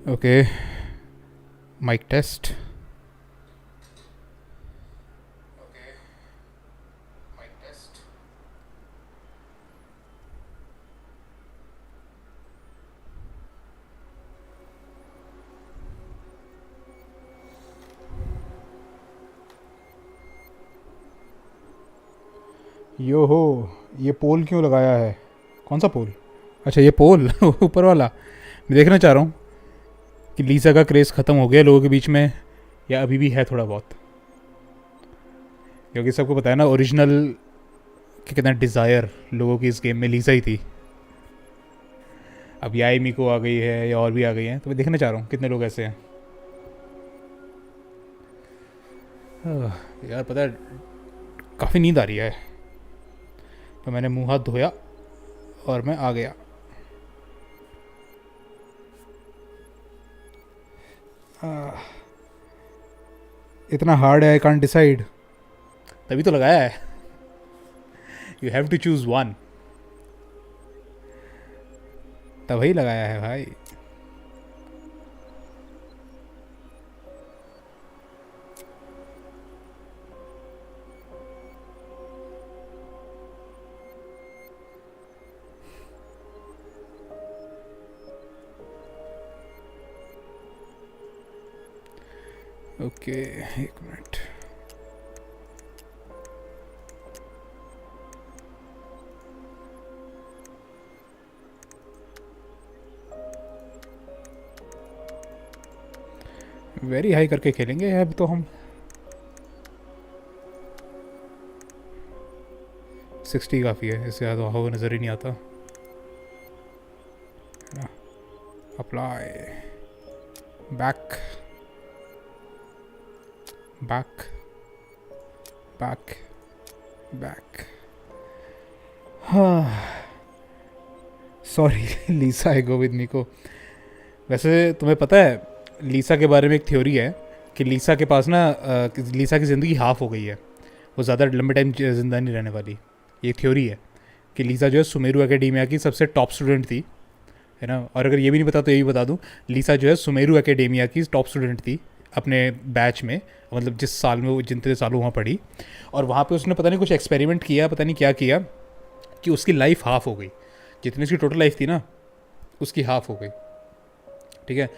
Okay, mic test. यो हो, ये पोल क्यों लगाया है? कौन सा पोल? अच्छा ये पोल ऊपर वाला। मैं देखना चाह रहा हूँ कि लीसा का क्रेज़ ख़त्म हो गया लोगों के बीच में या अभी भी है थोड़ा बहुत, क्योंकि सबको पता है ना ओरिजिनल कि कितना डिज़ायर लोगों की इस गेम में लीसा ही थी। अब याई मिको आ गई है या और भी आ गई हैं, तो मैं देखना चाह रहा हूँ कितने लोग ऐसे हैं। यार पता है काफ़ी नींद आ रही है, तो मैंने मुंह हाथ धोया और मैं आ गया। इतना हार्ड है, आई कांट डिसाइड। तभी तो लगाया है। You have to choose one, तभी लगाया है भाई। ओके एक मिनट। वेरी हाई करके खेलेंगे अब तो हम। 60 काफ़ी है, इससे ज़्यादा हवा नज़र ही नहीं आता। Apply, back back back back. हाँ sorry Lisa I go with me को। वैसे तुम्हें पता है लीसा के बारे में एक थ्योरी है कि लीसा के पास ना लीसा की ज़िंदगी हाफ हो गई है, वो ज़्यादा लंबे टाइम ज़िंदा नहीं रहने वाली। ये थ्योरी है कि लीसा जो है सुमेरु एकेडेमिया की सबसे टॉप स्टूडेंट थी, है ना। और अगर ये भी नहीं पता तो ये भी बता दूँ, लीसा जो है सुमेरु एकेडेमिया की टॉप स्टूडेंट थी अपने बैच में, मतलब जिस साल में वो जितने सालों वहाँ पढ़ी। और वहाँ पे उसने पता नहीं कुछ एक्सपेरिमेंट किया, पता नहीं क्या किया, कि उसकी लाइफ हाफ हो गई। जितनी उसकी टोटल लाइफ थी ना उसकी हाफ हो गई, ठीक है।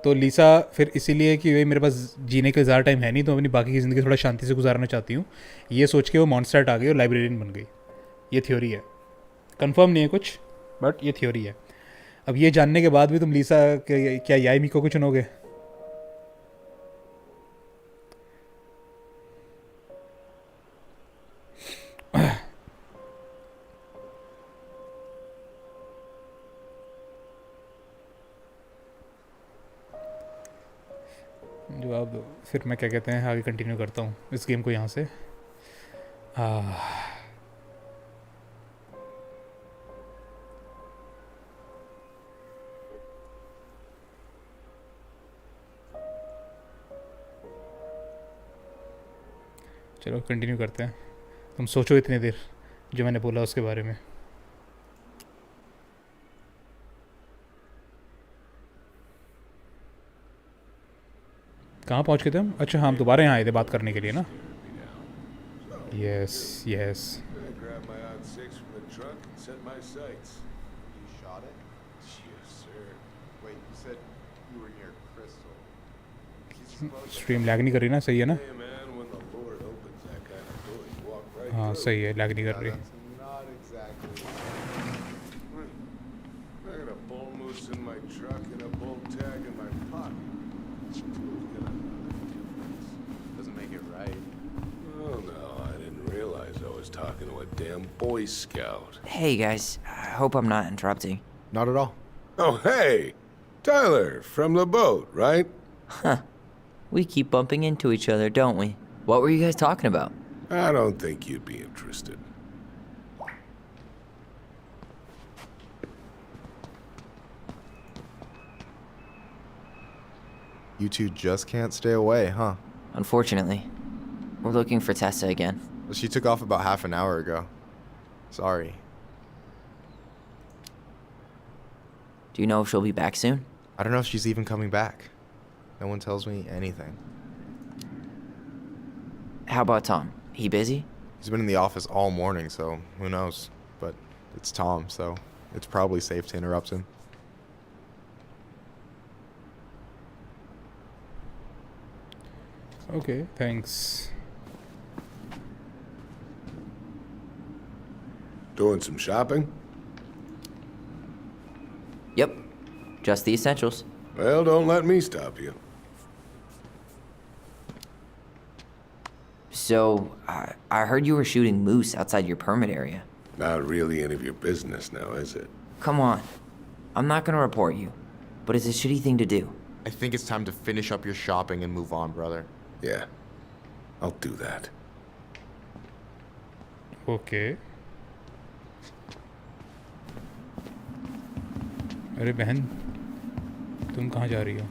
तो लीसा फिर इसीलिए कि भाई मेरे पास जीने के ज़्यादा टाइम है नहीं, तो अपनी बाकी की ज़िंदगी थोड़ा शांति से गुजारना चाहती हूँ, ये सोच के वो मॉन्स्टर्ट आ गई और लाइब्रेरियन बन गई। ये थ्योरी है, कंफर्म नहीं है कुछ, बट ये थ्योरी है। अब ये जानने के बाद भी तुम लीसा क्या याई मिको को चुनोगे? जवाब दो, फिर मैं क्या कहते हैं आगे कंटिन्यू करता हूँ इस गेम को यहाँ से। चलो कंटिन्यू करते हैं। तुम सोचो इतनी देर जो मैंने बोला उसके बारे में। कहाँ पहुँच गए थे हम? अच्छा हाँ, हम दोबारा यहाँ आए थे बात करने के लिए ना। Yes yes. स्ट्रीम लैग नहीं कर रही ना? सही है ना? हाँ सही है, लैग नहीं कर रही। Talking to a damn Boy Scout. Hey guys, I hope I'm not interrupting. Not at all. Oh, hey! Tyler, from the boat, right? Huh. We keep bumping into each other, don't we? What were you guys talking about? I don't think you'd be interested. You two just can't stay away, huh? Unfortunately, we're looking for Tessa again. She took off about half an hour ago. Sorry. Do you know if she'll be back soon? I don't know if she's even coming back. No one tells me anything. How about Tom? He busy? He's been in the office all morning, so who knows? But it's Tom, so it's probably safe to interrupt him. Okay, thanks. Doing some shopping? Yep. Just the essentials. Well, don't let me stop you. So, I heard you were shooting moose outside your permit area. Not really any of your business now, is it? Come on. I'm not gonna report you, but it's a shitty thing to do. I think it's time to finish up your shopping and move on, brother. Yeah. I'll do that. Okay अरे बहन तुम कहाँ जा रही हो?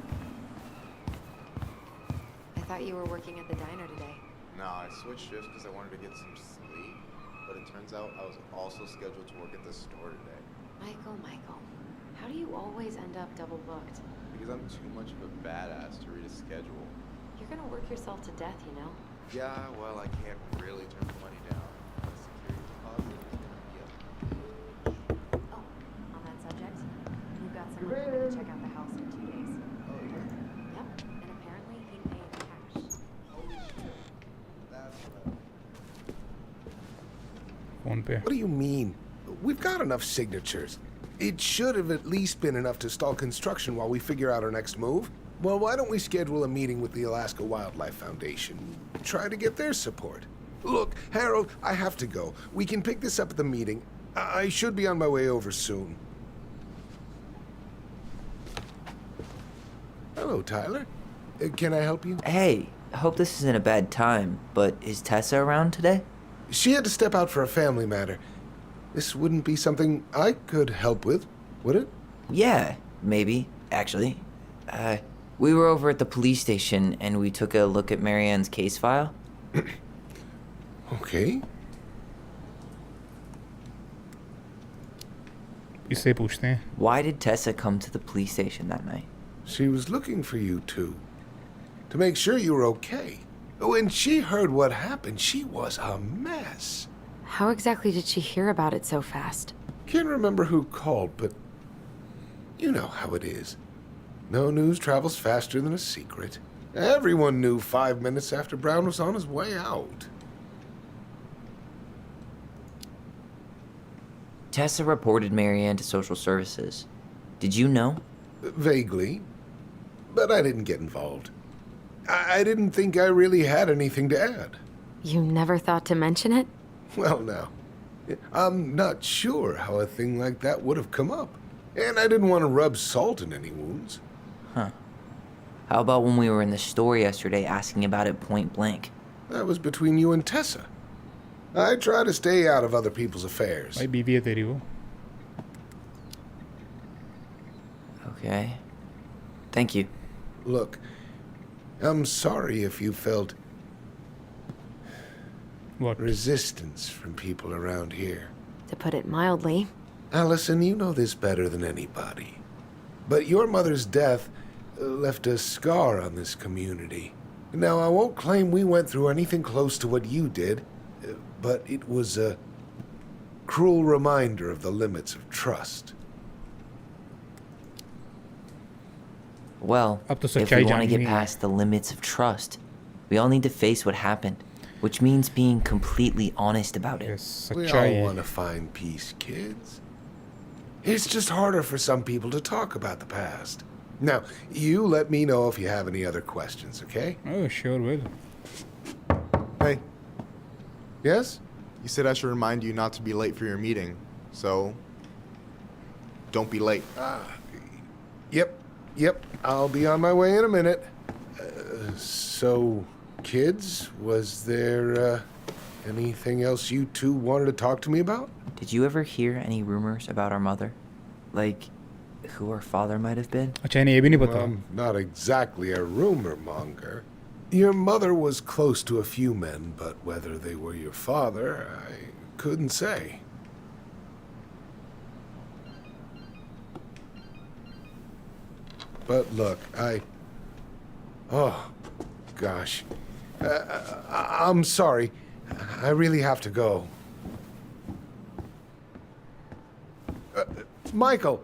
I thought you were working at the diner today. No, I switched shifts because I wanted to get some sleep, but it turns out I was also scheduled to work at the store today. Michael, how do you always end up double booked? Because I'm too much of a badass to read a schedule. You're gonna work yourself to death, you know? Yeah, well, I can't really turn the money down. The security deposit is gonna be up. Oh, on that subject, we've got someone coming to check out the house in 2 days. Oh, yeah? Yep, and apparently he'd pay in cash. Holy shit. That's what phone पे What do you mean? We've got enough signatures. It should have at least been enough to stall construction while we figure out our next move. Well, why don't we schedule a meeting with the Alaska Wildlife Foundation? Try to get their support. Look, Harold, I have to go. We can pick this up at the meeting. I should be on my way over soon. Hello, Tyler. Can I help you? Hey, I hope this isn't a bad time, but is Tessa around today? She had to step out for a family matter. This wouldn't be something I could help with, would it? Yeah, maybe, actually. We were over at the police station and we took a look at Marianne's case file. Okay. इससे पूछते हैं Why did Tessa come to the police station that night? She was looking for you two. To make sure you were okay. When she heard what happened, she was a mess. How exactly did she hear about it so fast? Can't remember who called, but you know how it is. No news travels faster than a secret. Everyone knew 5 minutes after Brown was on his way out. Tessa reported Marianne to social services. Did you know? Vaguely. But I didn't get involved. I didn't think I really had anything to add. You never thought to mention it? Well, now, I'm not sure how a thing like that would have come up. And I didn't want to rub salt in any wounds. Huh. How about when we were in the store yesterday asking about it point blank? That was between you and Tessa. I try to stay out of other people's affairs. भाई बीवी है तेरी वो Okay. Thank you. Look, I'm sorry if you felt what resistance from people around here. To put it mildly. Allison, you know this better than anybody. But your mother's death left a scar on this community. Now, I won't claim we went through anything close to what you did, but it was a cruel reminder of the limits of trust. Well, अब तो if we सच्चाई want to जाननी get है। past the limits of trust, we all need to face what happened, which means being completely honest about it. Yes, We सच्चाई all है want to find peace, kids. It's just harder for some people to talk about the past. Now, you let me know if you have any other questions, okay? oh sure will Hey, Yes? you said I should remind you not to be late for your meeting, so don't be late. Yep. I'll be on my way in a minute. So, kids, was there anything else you two wanted to talk to me about? Did you ever hear any rumors about our mother? Like, who our father might have been? अच्छा इन्हें ये भी नहीं Well, पता I'm not exactly a rumor monger. Your mother was close to a few men, but whether they were your father, I couldn't say. But look, oh, gosh. I'm sorry. I really have to go. Michael,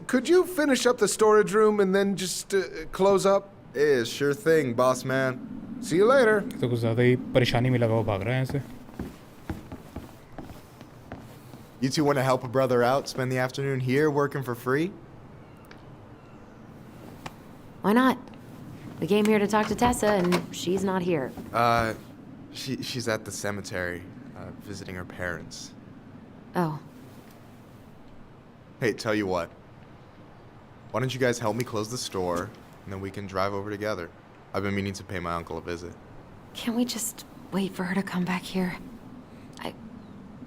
could you finish up the storage room and then just close up? Is sure thing, boss man. See you later. तो कुछ ज़्यादा ही परेशानी में लगा हुआ भाग रहा है ऐसे You two want to help a brother out, spend the afternoon here working for free? Why not? We came here to talk to Tessa, and she's not here. She's at the cemetery, visiting her parents. Oh, Hey, tell you what. Why don't you guys help me close the store, and then we can drive over together? I've been meaning to pay my uncle a visit. can't we just wait for her to come back here?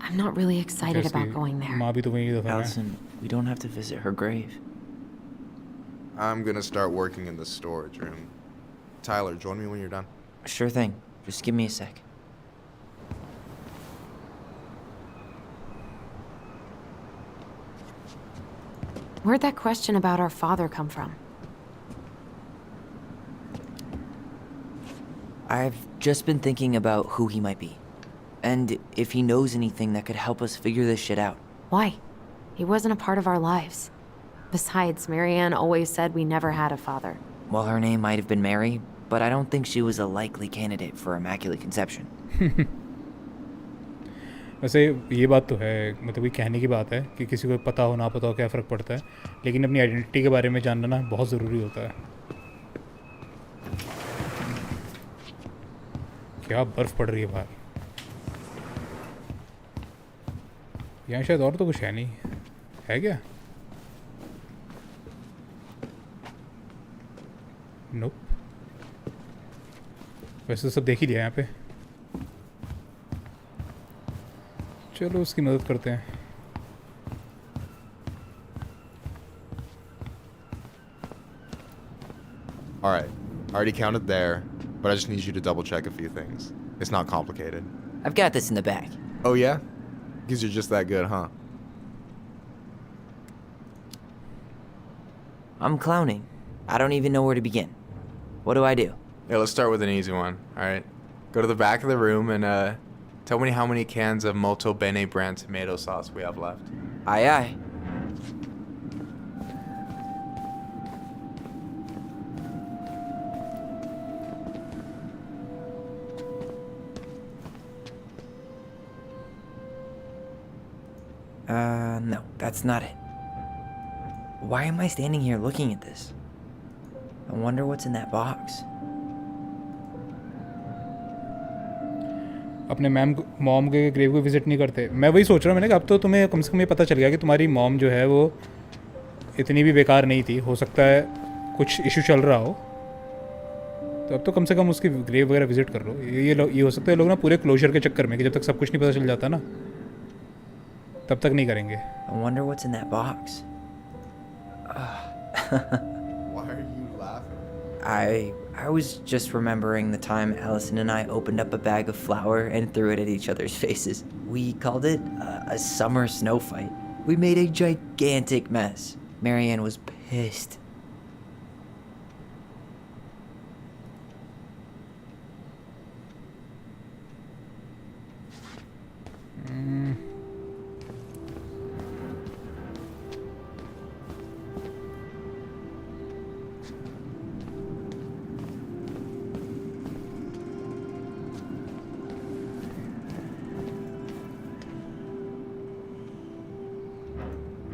I'm not really excited जैसे about going there. माँ भी तो वहीं दफन है. Allison, we don't have to visit her grave. I'm gonna start working in the storage room. Tyler, join me when you're done. Sure thing. Just give me a sec. Where'd that question about our father come from? I've just been thinking about who he might be. And if he knows anything that could help us figure this shit out. Why? He wasn't a part of our lives. Besides, Marianne always said we never had a father. Well, her name might have been Mary, but I don't think she was a likely candidate for Immaculate Conception. वैसे ये बात तो है, मतलब ये कहने की बात है कि किसी को पता हो ना पता हो क्या फ़र्क पड़ता है, लेकिन अपनी आइडेंटिटी के बारे में जानना ना बहुत ज़रूरी होता है. क्या बर्फ़ पड़ रही है बाहर. यहाँ शायद और तो कुछ है नहीं, है क्या? नोप. वैसे तो सब देख ही लिया यहाँ पे. चलो उसकी मदद करते हैं. Alright, I already counted there, but I just need you to double check a few things. It's not complicated. I've got this in the bag. Oh yeah? Because you're just that good, huh? I'm clowning. I don't even know where to begin. What do I do? Yeah, let's start with an easy one, alright? Go to the back of the room and tell me how many cans of Molto Bene brand tomato sauce we have left. Aye aye. No, that's not it. Why am I standing here looking at this? I wonder what's in that box. अपने mom के grave को visit नहीं करते. मैं वही सोच रहा हूँ, मैंने कहा अब तो तुम्हें कम से कम ये पता चल गया कि तुम्हारी मॉम जो है वो इतनी भी बेकार नहीं थी. हो सकता है कुछ इशू चल रहा हो, तो अब तो कम से कम उसकी ग्रेव वगैरह विज़िट कर लो. ये हो सकता है लोग ना पूरे क्लोजर के चक्कर में कि जब तक सब कुछ नहीं पता चल जाता ना, तब तक नहीं करेंगे. I wonder what's in that box. Why are you laughing? I was just remembering the time Allison and I opened up a bag of flour and threw it at each other's faces. We called it a summer snow fight. We made a gigantic mess. Marianne was pissed.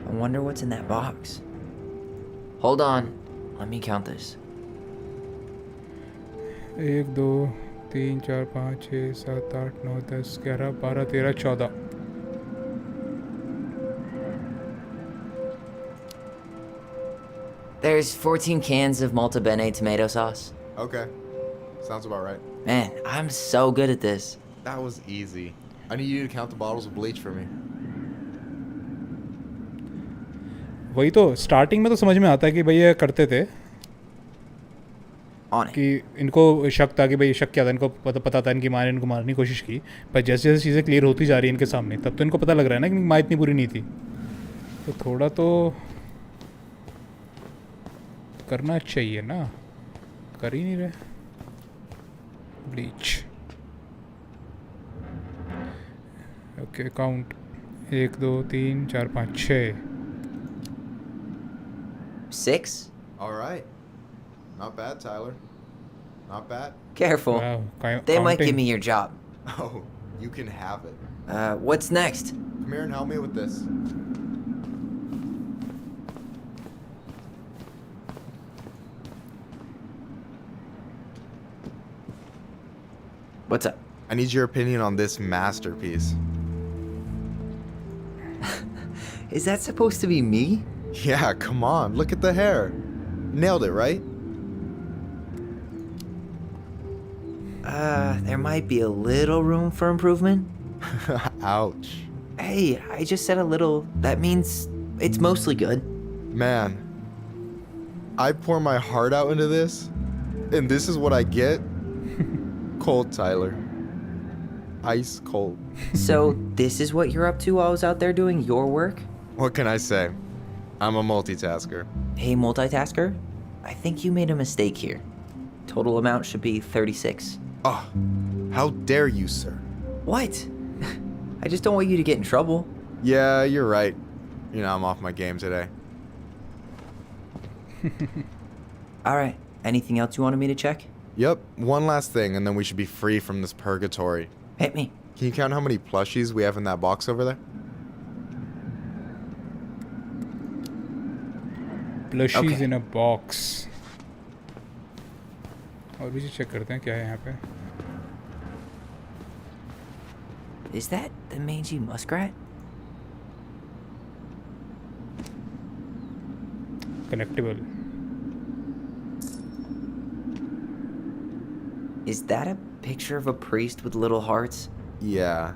I wonder what's in that box. Hold on. Let me count this. 1 2 3 4 5 6 7 8 9 10 11 12 13 14. There's 14 cans of Malta Bene tomato sauce. Okay. Sounds about right. Man, I'm so good at this. That was easy. I need you to count the bottles of bleach for me. वही तो starting में तो समझ में आता है कि भाई ये करते थे, On it. कि इनको शक था कि भाई शक क्या था, इनको पता था इनकी माँ ने इनको मारने की कोशिश की. पर जैसे जैसे चीज़ें क्लियर होती जा रही हैं इनके सामने, तब तो इनको पता लग रहा है ना कि माँ इतनी बुरी नहीं थी. तो थोड़ा तो करना चाहिए ना, कर ही नहीं रहे. Bleach. Okay count 1 2 3 4 5 6. 6? All right. Not bad, Tyler. Not bad. Careful. Wow, They might give counting. me your job. Oh, you can have it. What's next? Come here and help me with this. What's up? I need your opinion on this masterpiece. Is that supposed to be me? Yeah, come on. Look at the hair. Nailed it, right? There might be a little room for improvement. Ouch. Hey, I just said a little. That means it's mostly good. Man, I pour my heart out into this, and this is what I get? Cold, Tyler. Ice cold. So, this is what you're up to while I was out there doing your work? What can I say? I'm a multitasker. Hey, multitasker, I think you made a mistake here. Total amount should be 36. Oh, how dare you, sir? What? I just don't want you to get in trouble. Yeah, you're right. You know, I'm off my game today. Alright, anything else you wanted me to check? Yep, one last thing, and then we should be free from this purgatory. Hit me. Can you count how many plushies we have in that box over there? Plushies Okay. in a box. और भी check करते हैं क्या है यहाँ पे. Is that the mangy muskrat? Collectible. Is that a picture of a priest with little hearts? Yeah,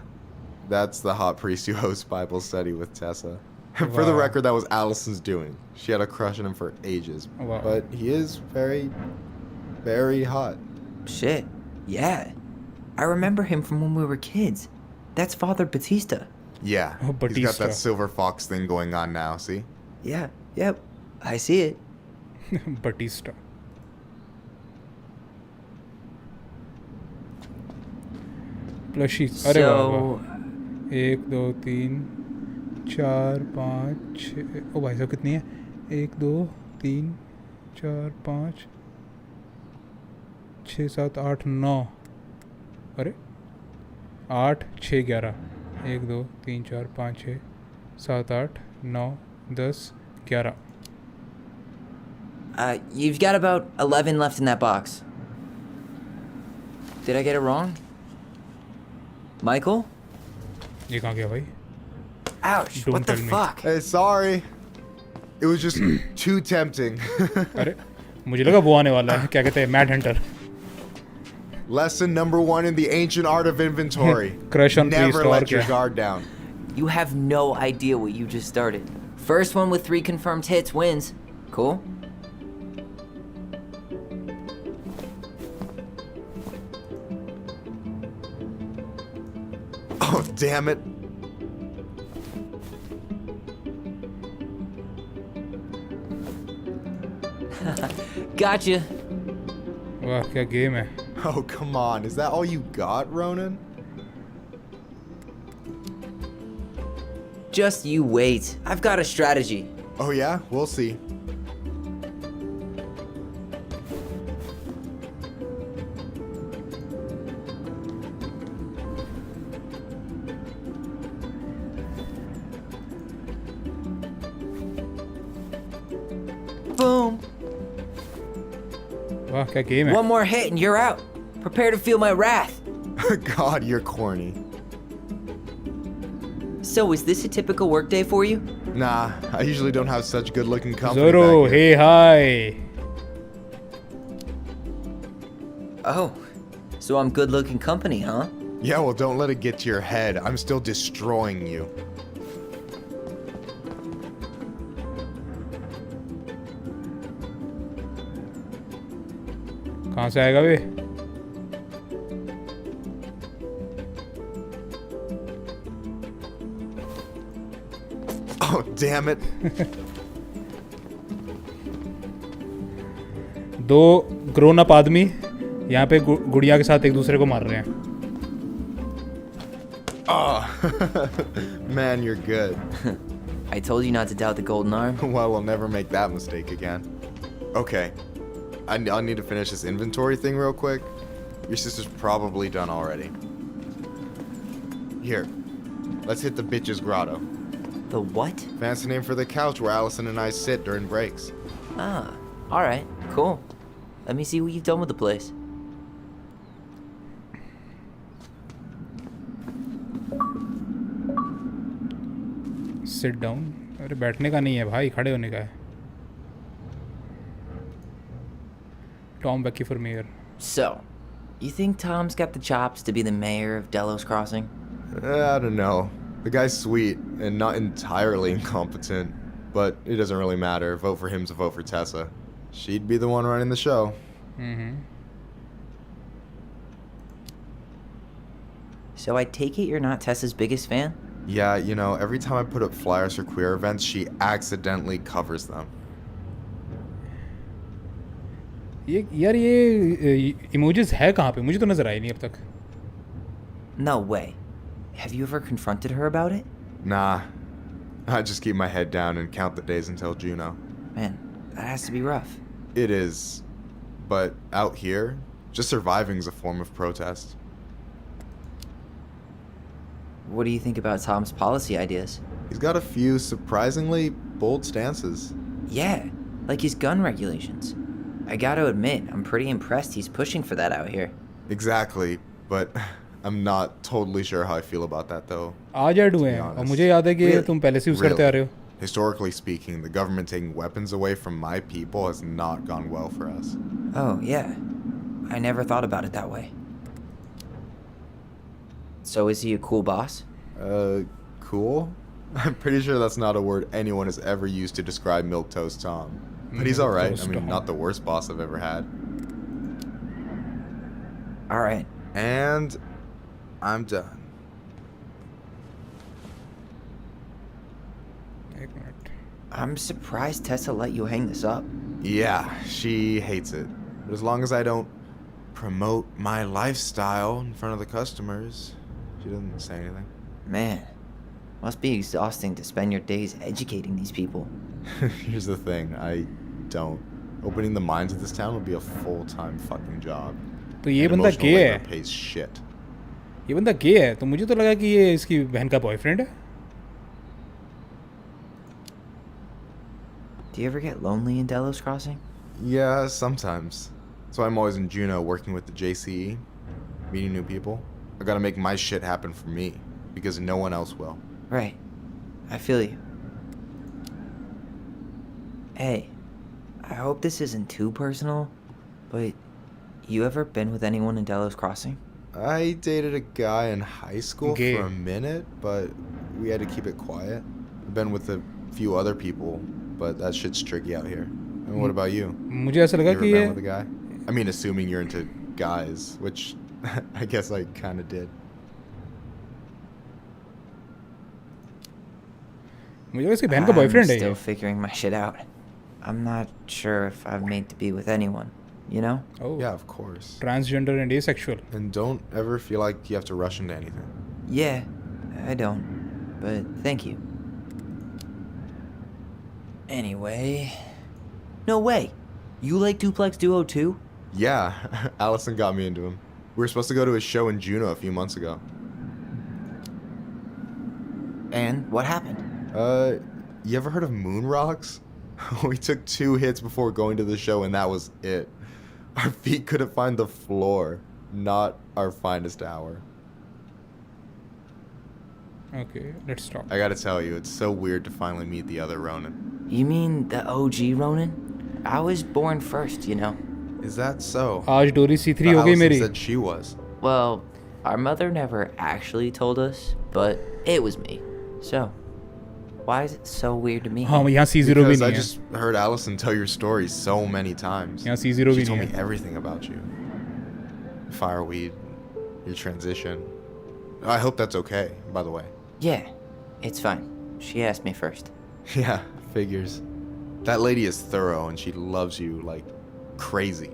that's the hot priest who hosts Bible study with Tessa. For the Wow. record, that was Allison's doing. She had a crush on him for ages. Wow. But he is very, very hot. Shit, yeah. I remember him from when we were kids. That's Father Batista. Yeah, Oh, he's got Batista. that silver fox thing going on now, see? Yeah, yep, I see it. Batista. Plushies. अरे वाह वाह. So, 1 2 3 4 5 6. ओ भाई साहब कितनी है? 1 2 3 4 5 6 7 8 9. अरे 8 6 11. 1 2 3 4 5 6 7 8 9 10 11. you've got about 11 left in that box. Did I get it wrong? Michael? ये कहाँ गया भाई? Ouch, Don't what the tell me. fuck? Hey, sorry. It was just too tempting. अरे मुझे लगा वो आने वाला है. क्या कहते हैं? Mad Hunter. Lesson number 1 in the ancient art of inventory. Crush on Never priest और let your क्या? guard down. You have no idea what you just started. First one with 3 confirmed hits wins. Cool? Oh, damn it. Gotcha. वाह क्या game है. Oh, come on. Is that all you got, Ronan? Just you wait. I've got a strategy. Oh, yeah? We'll see. Boom. वाह क्या game है. One more hit and you're out. Prepare to feel my wrath. God, you're corny. So, is this a typical workday for you? Nah, I usually don't have such good-looking company Zoro, back here. hey hi. Oh, so I'm good looking company, huh? Yeah, well, don't let it get to your head. I'm still destroying you. कहाँ से आएगा वे? Oh, damn it. दो grown up आदमी यहाँ पे गुड़िया के साथ एक दूसरे को मार रहे हैं. Oh, man, you're good. I told you not to doubt the golden arm. Well, we'll never make that mistake again. Okay, I'll need to finish this inventory thing real quick. Your sister's probably done already. Here, Let's hit the bitch's grotto. The what? Fancy name for the couch where Allison and I sit during breaks. Ah, alright, cool. Let me see what you've done with the place. Sit down. अरे बैठने का नहीं है भाई, खड़े होने का है. Tom बैकी for mayor. So, you think Tom's got the chops to be the mayor of Delos Crossing? I don't know. The guy's sweet and not entirely incompetent, but it doesn't really matter. Vote for him to vote for Tessa. She'd be the one running the show. So I take it you're not Tessa's biggest fan? Yeah, you know, every time I put up flyers for queer events, she accidentally covers them. ये यार ये emojis है कहाँ पे? मुझे तो नज़र आई नहीं अब तक. No way. Have you ever confronted her about it? Nah, I just keep my head down and count the days until Juno. Man, that has to be rough. It is, but out here, just surviving is a form of protest. What do you think about Tom's policy ideas? He's got a few surprisingly bold stances. Yeah, like his gun regulations. I gotta admit, I'm pretty impressed he's pushing for that out here. Exactly, but I'm not totally sure how I feel about that though. आज add हुए हैं और मुझे याद है कि Really? तुम पहले से यूज़ करते आ रहे हो. Historically speaking, the government taking weapons away from my people has not gone well for us. Oh, yeah. I never thought about it that way. So is he a cool boss? Cool? I'm pretty sure that's not a word anyone has ever used to describe Milquetoast Tom. But he's alright. I mean, not the worst boss I've ever had. Alright. And I'm done. एक minute. I'm surprised Tessa let you hang this up. Yeah, she hates it. But as long as I don't promote my lifestyle in front of the customers, she doesn't say anything. Man, must be exhausting to spend your days educating these people. Here's the thing, I don't. Opening the mines of this town would be a full-time fucking job. तो ये And बंदा emotional गे labor है. pays shit. ये बंदा गे है, तो मुझे तो लगा कि ये इसकी बहन का बॉयफ्रेंड है. Do you ever get lonely in Delos Crossing? Yeah, sometimes. So I'm always in Juneau working with the JCE, meeting new people. I gotta make my shit happen for me, because no one else will. Right. I feel you. Hey, I hope this isn't too personal, but you ever been with anyone in Delos Crossing? I dated a guy in high school Gay. for a minute, but we had to keep it quiet. I've been with a few other people, but that shit's tricky out here. And what about you? मुझे ऐसा You लगा ever कि been ये with a guy? I mean, assuming you're into guys, which I guess I kind of did. मुझे लगा इसकी बहन का बॉयफ्रेंड है I'm ये. still figuring my shit out. I'm not sure if I'm made to be with anyone, you know? Oh, Yeah, of course. transgender and asexual. And don't ever feel like you have to rush into anything. Yeah, I don't. But thank you. Anyway. No way! You like Duplex Duo too? Yeah, Allison got me into him. We were supposed to go to a show in Juneau a few months ago. And what happened? You ever heard of moon rocks? We took 2 hits before going to the show and that was it. Our feet couldn't find the floor. Not our finest hour. Okay, let's stop. I gotta tell you, it's so weird to finally meet the other Ronin. You mean the OG Ronin? I was born first, you know. Is that so? आज डोरी C3 But हो गई Allison मेरी. said she was. Well, our mother never actually told us, but it was me. So, why is it so weird to me? हाँ यहाँ C0 भी Because I नहीं है. just heard Allison tell your story so many times. यहाँ C0 She भी told नहीं me है. everything about you. Fireweed, your transition. I hope that's okay, by the way. Yeah, it's fine. She asked me first. Yeah, figures. That lady is thorough and she loves you like crazy.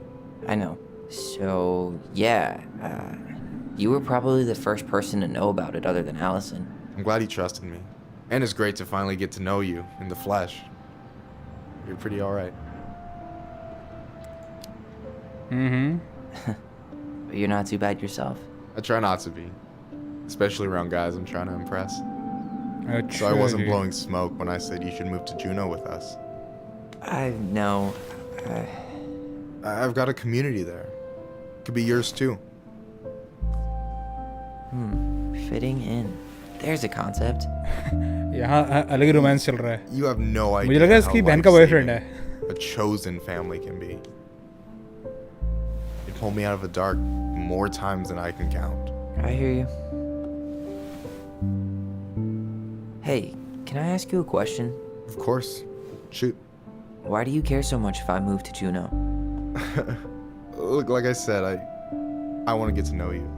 I know. So, yeah, you were probably the first person to know about it other than Allison. I'm glad you trusted me. And it's great to finally get to know you in the flesh. You're pretty alright. But you're not too bad yourself. I try not to be. Especially around guys I'm trying to impress. So I wasn't ji. blowing smoke when I said you should move to Juneau with us. I know. I've got a community there. Could be yours too. Fitting in. There's a concept. यहाँ अलग ही romance चल रहा है. You have no idea. मुझे लगा इसकी how बहन का बॉयफ्रेंड है. life-saving a chosen family can be. It pulled me out of the dark more times than I can count. I hear you. Hey, can I ask you a question? Of course. Shoot. Why do you care so much if I move to Juneau? Look, like I said, I want to get to know you.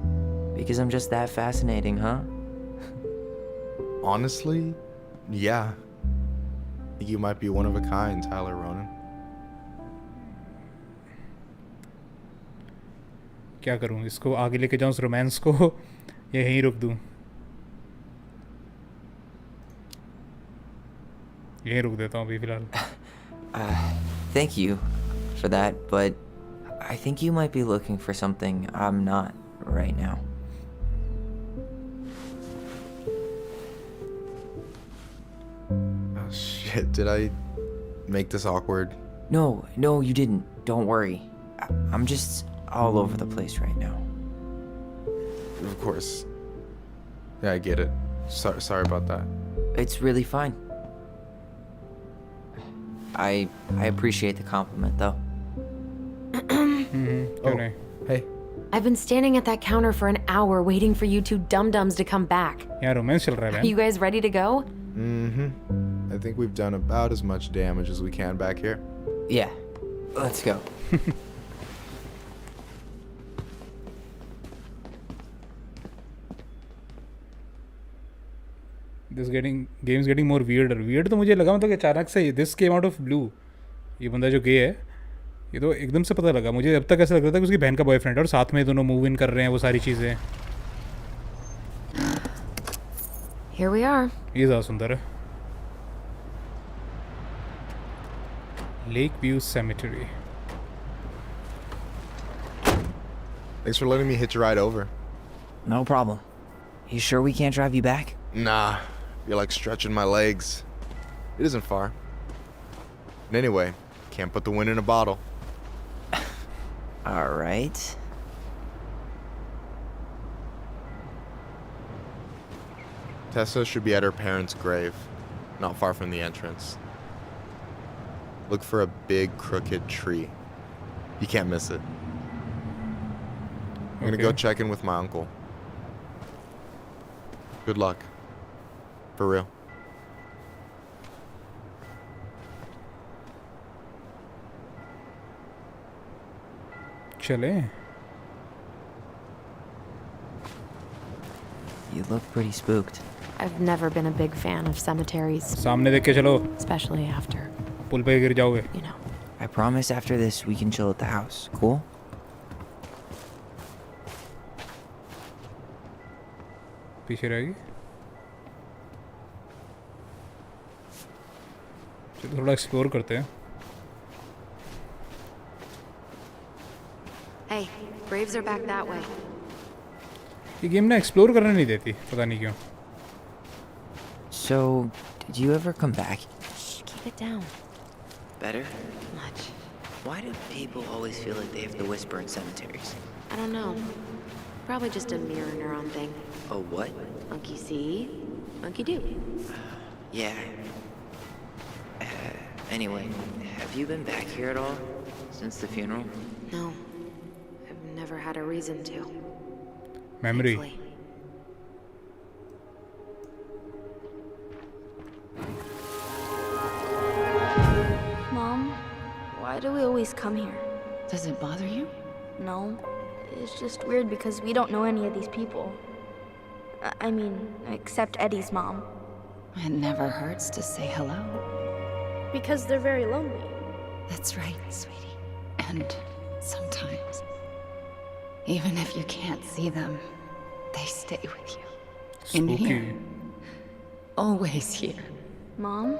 Because I'm just that fascinating, huh? Honestly, yeah. I think you might be one of a kind, Tyler Ronan. क्या करूँ इसको आगे लेके जाऊँ इस romance को या यहीं रोक दूँ. यहीं रोक देता हूँ अभी फिलहाल. Thank you for that, but I think you might be looking for something I'm not right now. Oh, shit. Did I make this awkward? No, you didn't. Don't worry. I'm just all over the place right now. Of course. Yeah, I get it. Sorry about that. It's really fine. I appreciate the compliment, though. क्यों नहीं. Hey. I've been standing at that counter for an hour waiting for you two dum-dums to come back. यहाँ romance चल रहा है. Are you guys ready to go? Mm-hmm. I think we've done about as much damage as we can back here. Yeah, let's go. This game's getting more weirder. Weird तो मुझे लगा मतलब कि अचानक से this came out of blue. ये बंदा जो गे है ये तो एकदम से पता लगा. मुझे अब तक ऐसा लग रहा था कि उसकी बहन का बॉयफ्रेंड है और साथ में दोनों मूव इन कर रहे हैं वो सारी चीज़ें. Here we are. ये ज़्यादा सुंदर है. Lake View Cemetery. Thanks for letting me hitch a ride over. No problem. You sure we can't drive you back? Nah, you're like stretching my legs. It isn't far. And anyway, can't put the wind in a bottle. All right. Tessa should be at her parents' grave, not far from the entrance. Look for a big crooked tree. You can't miss it. I'm gonna go Okay. check in with my uncle. Good luck. For real. चले. You look pretty spooked. I've never been a big fan of cemeteries, सामने देख के चलो. especially after, पुल पे गिर जाओगे. you know. I promise after this we can chill at the house. Cool? पीछे रहेगी. चलो थोड़ा एक्सप्लोर करते हैं. Hey, graves are back that way. ये गेम ना एक्सप्लोर करने नहीं देती पता नहीं क्यों. So, did you ever come back? Shh, keep it down. Better? Much. Why do people always feel like they have to whisper in cemeteries? I don't know. Probably just a mirror neuron thing. Oh, what? Monkey see, monkey do. Yeah. Anyway, have you been back here at all? Since the funeral? No, I've never had a reason to. Memory. Thankfully. Mom, why do we always come here? Does it bother you? No, it's just weird because we don't know any of these people. I mean, except Eddie's mom. It never hurts to say hello. Because they're very lonely. That's right, sweetie. And sometimes, even if you can't see them, they stay with you. In here. Spooky. Always here. Mom?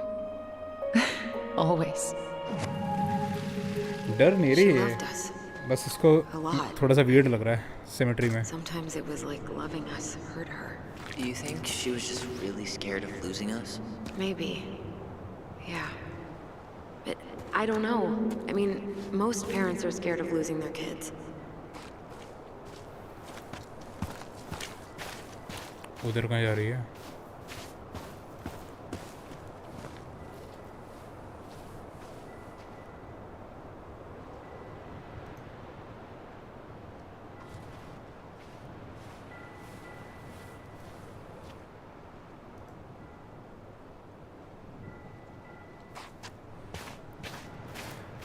Always. डर नहीं रही She है. loved us. बस इसको A lot. थोड़ा सा weird लग रहा है cemetery में. Sometimes it was like loving us hurt her. Do you think she was just really scared of losing us? Maybe. Yeah. But I don't know. I mean, most parents are scared of losing their kids. उधर कहाँ जा रही है?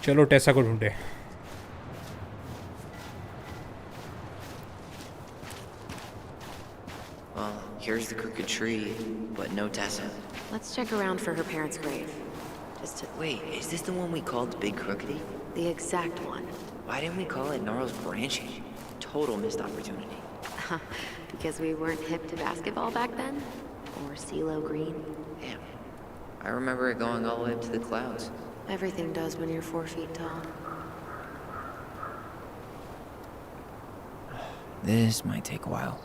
चलो टेसा को ढूंढे. Well, here's the crooked tree, but no Tessa. Let's check around for her parents' grave. Just to, wait, is this the one we called Big Crookedy? The exact one. Why didn't we call it Gnarl's Branching? Total missed opportunity. Because we weren't hip to basketball back then? Or CeeLo Green? Damn. I remember it going all the way up to the clouds. Everything does when you're 4 feet tall. This might take a while.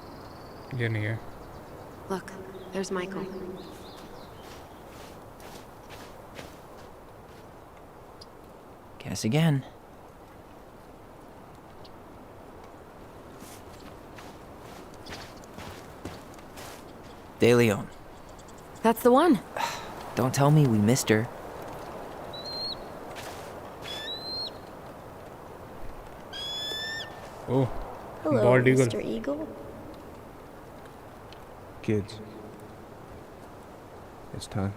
ये नहीं है. Look, there's Michael. Guess again. De Leon. That's the one. Don't tell me we missed her. Oh, Hello, bald eagle. Mr. Eagle. Kids, it's time.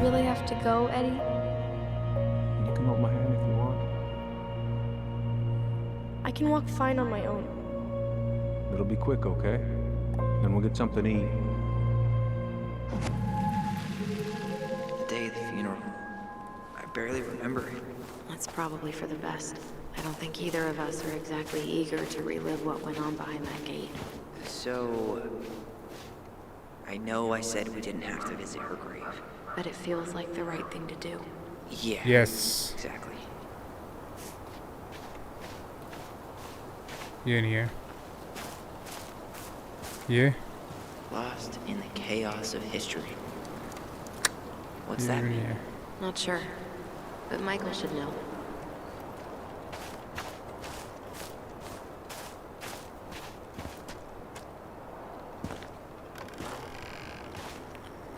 You really have to go, Eddie? You can hold my hand if you want. I can walk fine on my own. It'll be quick, okay? Then we'll get something to eat. The day of the funeral. I barely remember it. That's probably for the best. I don't think either of us are exactly eager to relive what went on behind that gate. So... I know I said we didn't have to visit her grave. But it feels like the right thing to do. Yeah. Yes. Exactly. ये नहीं है. ये. Lost in the chaos of history. What's ये that भी नहीं mean? है. Not sure. But Michael should know.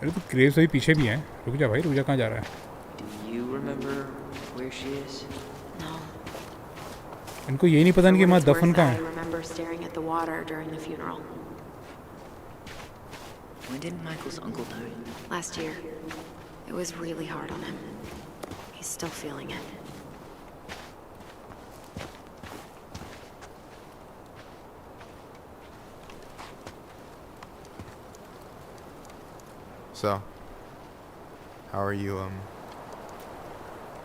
अरे तो क्रेव्स अभी पीछे भी हैं. रुक जा भाई, रुक जा, कहाँ जा रहा है? Do you remember where she is? No. इनको यही नहीं पता For कि what माँ it's दफन worth, कहाँ I है. remember staring at the water during the funeral. When did Michael's uncle die? Last year. It was really hard on him. He's still feeling it. So, how are you,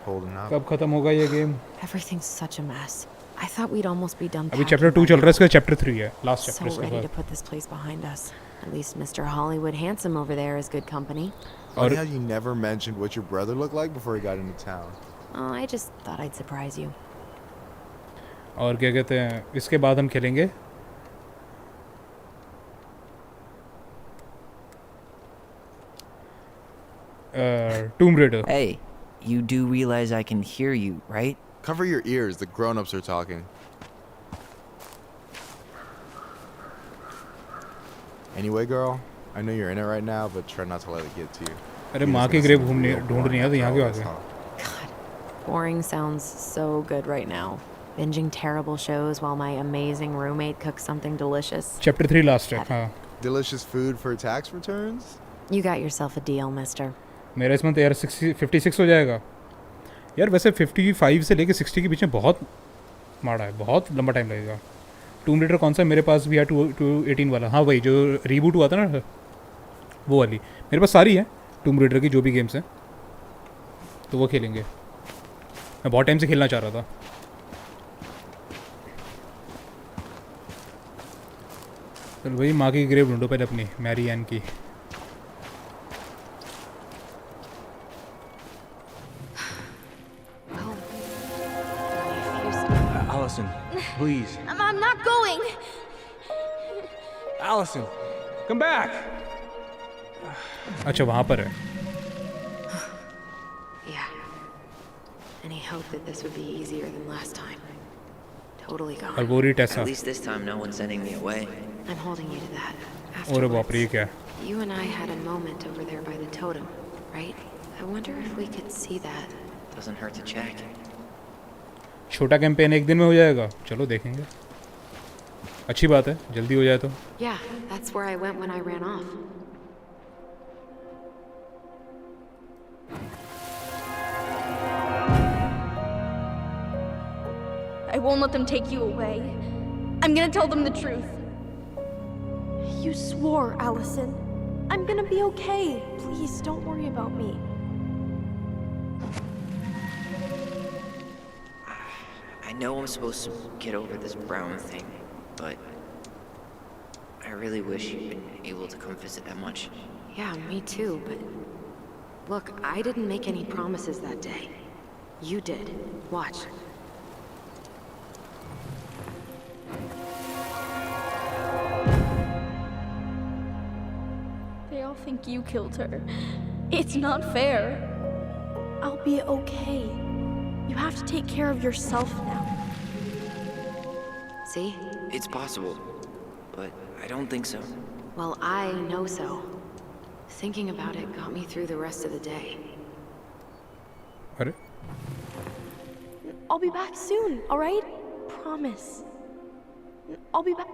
holding up? कब खत्म होगा ये game? Everything's such a mess. I thought we'd almost be done. अभी packing chapter 2 by चल रहा है, now. इसका chapter 3 है. लास्ट So चैप्टर इसके ready to बाद. put this place behind us. At least Mr. Hollywood Handsome over there is good company. Funny how you never mentioned what your brother looked like before he got into town. Oh, I just thought I'd surprise you. और क्या कहते हैं, इसके बाद हम खेलेंगे Tomb Raider. Hey, you do realize I can hear you, right? Cover your ears, the grown-ups are talking. Anyway, girl, I know you're in it right now, but try not to let it get to you. अरे You're माँ just की gonna grave seem घूमने real ढूंढ रही है तो boring यहाँ क्यों आ after गए? all this, huh? Boring sounds so good right now. Binging terrible shows while my amazing roommate cooks something delicious. Chapter 3 last है. हाँ, Delicious food for tax returns? You got yourself a deal, mister. मेरा इस month यार 56 हो जाएगा यार. वैसे 55 से लेके 60 के बीच में बहुत माड़ा है, बहुत लंबा टाइम लगेगा. टूम रेडर कौन सा मेरे पास भी है? 218 वाला. हाँ वही जो रीबूट हुआ था ना, वो वाली मेरे पास सारी है टूम रेडर की, जो भी गेम्स हैं, तो वो खेलेंगे. मैं बहुत टाइम से खेलना चाह रहा था. चल भाई माँ की ग्रेव ढूंढो पहले अपनी मैरी एन की. Oh. Only a few steps. Allison, please. I'm not going. Allison, come back. अच्छा वहाँ पर है. Yeah. Any hope that this would be easier than last time? Totally और gone. वो रही Tesa. At least this time no one's sending me away. I'm holding you to that. अरे बाप रे ये Afterwards, क्या है? you and I had a moment over there by the totem, right? I wonder if we could see that. Doesn't hurt to check. छोटा campaign एक दिन में हो जाएगा. चलो देखेंगे. अच्छी बात है जल्दी हो जाए तो. Yeah, that's where I went when I ran off. I won't let them take you away. I'm gonna tell them the truth. You swore, Allison. I'm gonna be okay. Please don't worry about me. I know I'm supposed to get over this Brown thing, but I really wish you'd been able to come visit that much. Yeah, me too, but look, I didn't make any promises that day. You did. Watch. They all think you killed her. It's not fair. I'll be okay. You have to take care of yourself now. See? It's possible, but I don't think so. Well, I know so. Thinking about it got me through the rest of the day. अरे I'll be back soon, alright? Promise. I'll be back.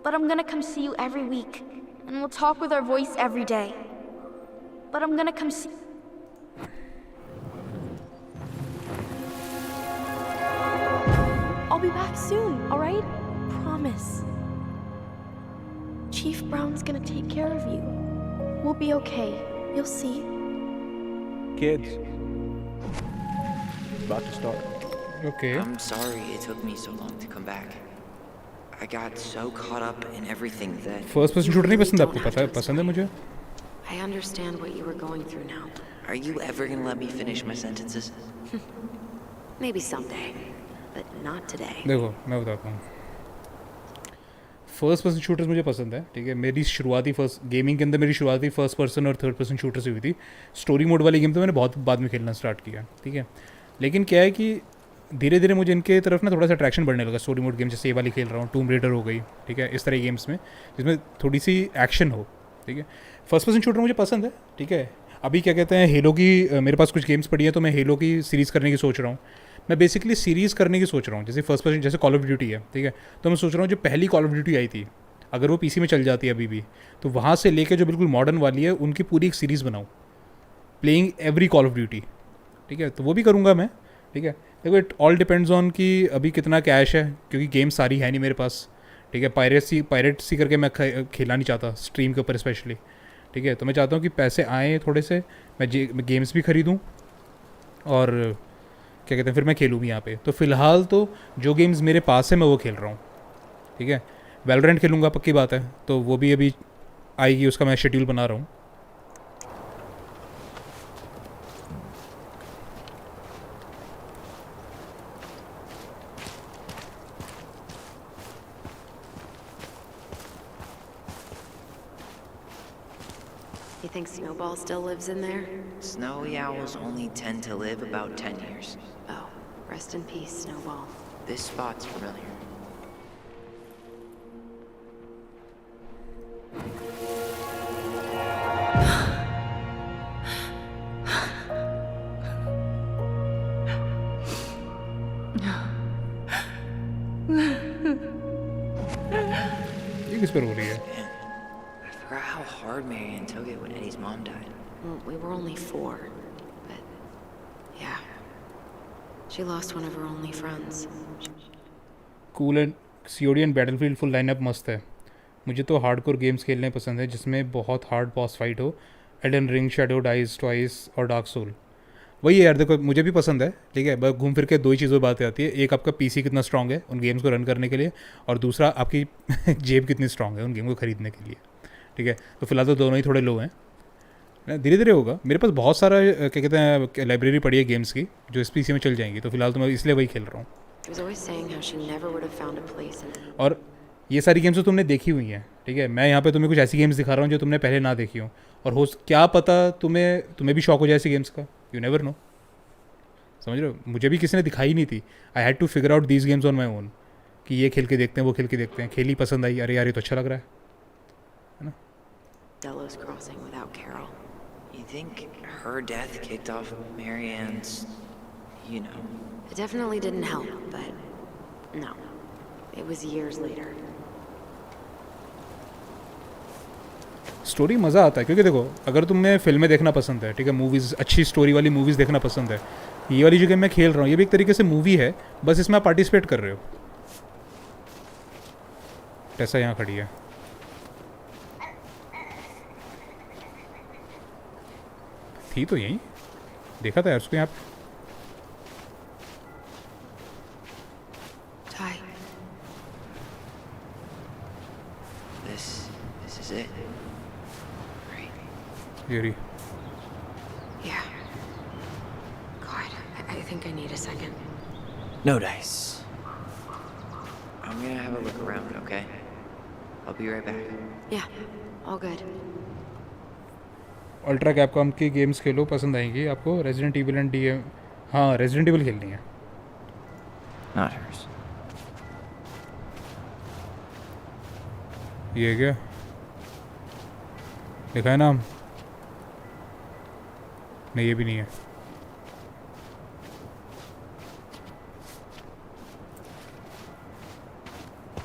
But I'm gonna come see you every week. And we'll talk with our voice every day. But I'm gonna come see. I'll be back soon, alright? Promise. Chief Brown's gonna take care of you. We'll be okay. You'll see. Kids. It's about to start. okay. I'm sorry it took me so long to come back. I got so caught up in everything that... first person shooter नहीं पसंद आपको? पता है पसंद है मुझे. I understand what you were going through now. Are you ever gonna let me finish my sentences? Maybe someday, but not today. देखो मैं बताता हूँ. फर्स्ट पर्सन शूटर्स मुझे पसंद है. ठीक है मेरी शुरुआती फर्स्ट गेमिंग के अंदर मेरी शुरुआती फर्स्ट पर्सन और थर्ड पर्सन शूटर से हुई थी. स्टोरी मोड वाली गेम तो मैंने बहुत बाद में खेलना स्टार्ट किया. ठीक है लेकिन क्या है कि धीरे धीरे मुझे इनके तरफ ना थोड़ा सा अट्रैक्शन बढ़ने लगा. स्टोरी मोड गेम जैसे ये वाली खेल रहा हूँ, टूम रेडर हो गई. ठीक है इस तरह की गेम्स में जिसमें थोड़ी सी एक्शन हो. ठीक है फर्स्ट पर्सन शूटर मुझे पसंद है. ठीक है अभी क्या कहते हैं हेलो की मेरे पास कुछ गेम्स पड़ी है तो मैं हेलो की सीरीज़ करने की सोच रहा हूँ. मैं बेसिकली सीरीज़ करने की सोच रहा हूँ. जैसे फर्स्ट पर्सन जैसे कॉल ऑफ ड्यूटी है. ठीक है तो मैं सोच रहा हूँ जो पहली कॉल ऑफ ड्यूटी आई थी अगर वो पीसी में चल जाती है अभी भी तो वहाँ से लेके जो बिल्कुल मॉडर्न वाली है उनकी पूरी एक सीरीज़ बनाऊँ playing every call of duty. ठीक है तो वो भी करूँगा मैं. ठीक है देखो इट ऑल डिपेंड्स ऑन कि अभी कितना कैश है क्योंकि गेम सारी है नहीं मेरे पास. ठीक है पायरेट्स करके मैं खेलना नहीं चाहता स्ट्रीम के ऊपर स्पेशली. ठीक है तो मैं चाहता हूँ कि पैसे आएँ थोड़े से मैं गेम्स भी ख़रीदूँ और क्या कहते हैं फिर मैं खेलूँ भी यहाँ पे. तो फ़िलहाल तो जो गेम्स मेरे पास है मैं वो खेल रहा हूँ. ठीक है वैलोरेंट खेलूँगा पक्की बात है तो वो भी अभी आएगी उसका मैं शेड्यूल बना रहा हूँ. You think Snowball still lives in there? Snowy owls only tend to live about 10 years. Oh, rest in peace, Snowball. This spot's familiar. ये किस पर हो रही है? I forgot how hard Marianne took it when Eddie's mom died. Well, we were only 4, but yeah. She lost one of her only friends. Cool and COD and battlefield full lineup मस्त है. मुझे तो hardcore games खेलने पसंद है जिसमें बहुत hard boss fight हो. Elden Ring, Shadow Dies Twice और डार्क सोल. वही है यार, देखो मुझे भी पसंद है, ठीक है, बस घूम फिर के दो ही चीज़ों पर बात आती है, एक आपका पीसी कितना स्ट्रांग है उन गेम्स को रन करने के लिए, और दूसरा आपकी जेब कितनी स्ट्रांग है उन गेम को ख़रीदने के लिए, ठीक है। तो फिलहाल तो दोनों ही थोड़े लो हैं, धीरे धीरे होगा। मेरे पास बहुत सारा क्या कहते हैं लाइब्रेरी पड़ी है गेम्स की जो इस पीसी में चल जाएंगी, तो फिलहाल तो मैं इसलिए वही खेल रहा हूँ। She was always saying how she never would have found a place in और ये सारी गेम्स तो तुमने देखी हुई हैं, ठीक है, मैं यहाँ पे तुम्हें कुछ ऐसी गेम्स दिखा रहा हूँ जो तुमने पहले ना देखी हो, और हो क्या पता तुम्हें भी शौक हो जाए ऐसी गेम्स का, यू नेवर नो, समझ रहे हो। मुझे भी किसी ने दिखाई नहीं थी, I had to figure out these games on my own, कि ये खेल के देखते हैं वो खेल के देखते हैं, खेली पसंद आई, अरे यार ये तो अच्छा लग रहा है ना। Delos Crossing without Carol. You think her death kicked off Marianne's, you know? It definitely didn't help, but no. It was years later. Story मज़ा आता है, क्योंकि देखो अगर तुम्हें फिल्में देखना पसंद है, ठीक है, मूवीज़ अच्छी स्टोरी वाली मूवीज़ देखना पसंद है, ये वाली जो गेम मैं खेल रहा हूँ ये भी एक तरीके से मूवी है, बस इसमें आप पार्टिसिपेट कर रहे हो। टेसा यहाँ खड़ी है, थी तो यहीं, देखा था यार उसको यहाँ पे। Ty. This is it. Right. ये रही। Yeah. God, I think I need a second. No dice. I'm gonna have a look around, okay? I'll be right back. Yeah, all good. Ultra Capcom की games खेलो, पसंद आएंगी आपको। Resident evil and DM, हाँ resident evil खेलनी है। Not hers. ये क्या लिखा है नाम? नहीं ये भी नहीं है।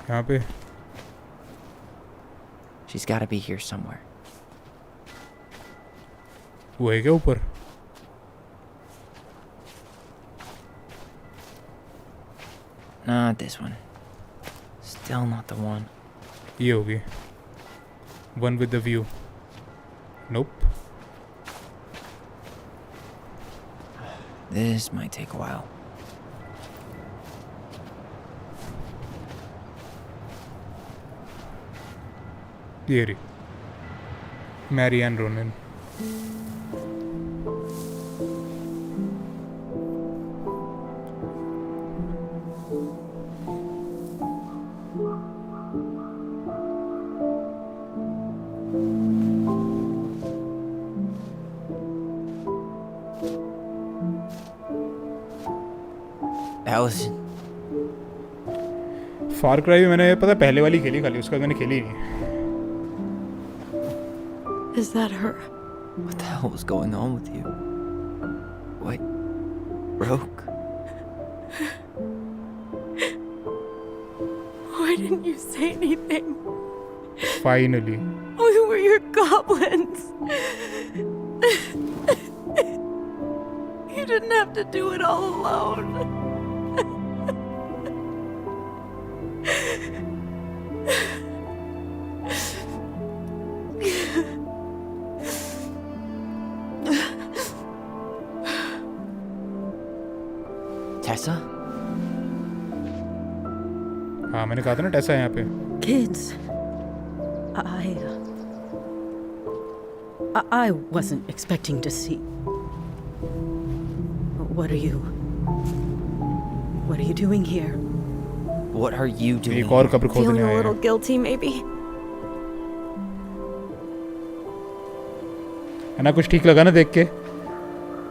यहाँ पे She's gotta be here somewhere. वो है क्या ऊपर? Not this one. Still not the one. ये होगी one with the view. Nope. This might take a while. ये रही मैरियन रोनिन। Allison. फार क्राई भी मैंने पता पहले वाली खेली, खाली उसका मैंने खेली नहीं। Is that her? What the hell was going on with you? What? Broke? Why didn't you say anything? Finally We were your goblins. You didn't have to do it all alone. Tessa? हाँ मैंने कहा था ना टेसा है यहाँ पे। Kids, I wasn't expecting to see. What are you doing here? What are you doing? एक और कब्र खोदने Feeling a आए little हैं। guilty, maybe? है ना, कुछ ठीक लगा ना देख के?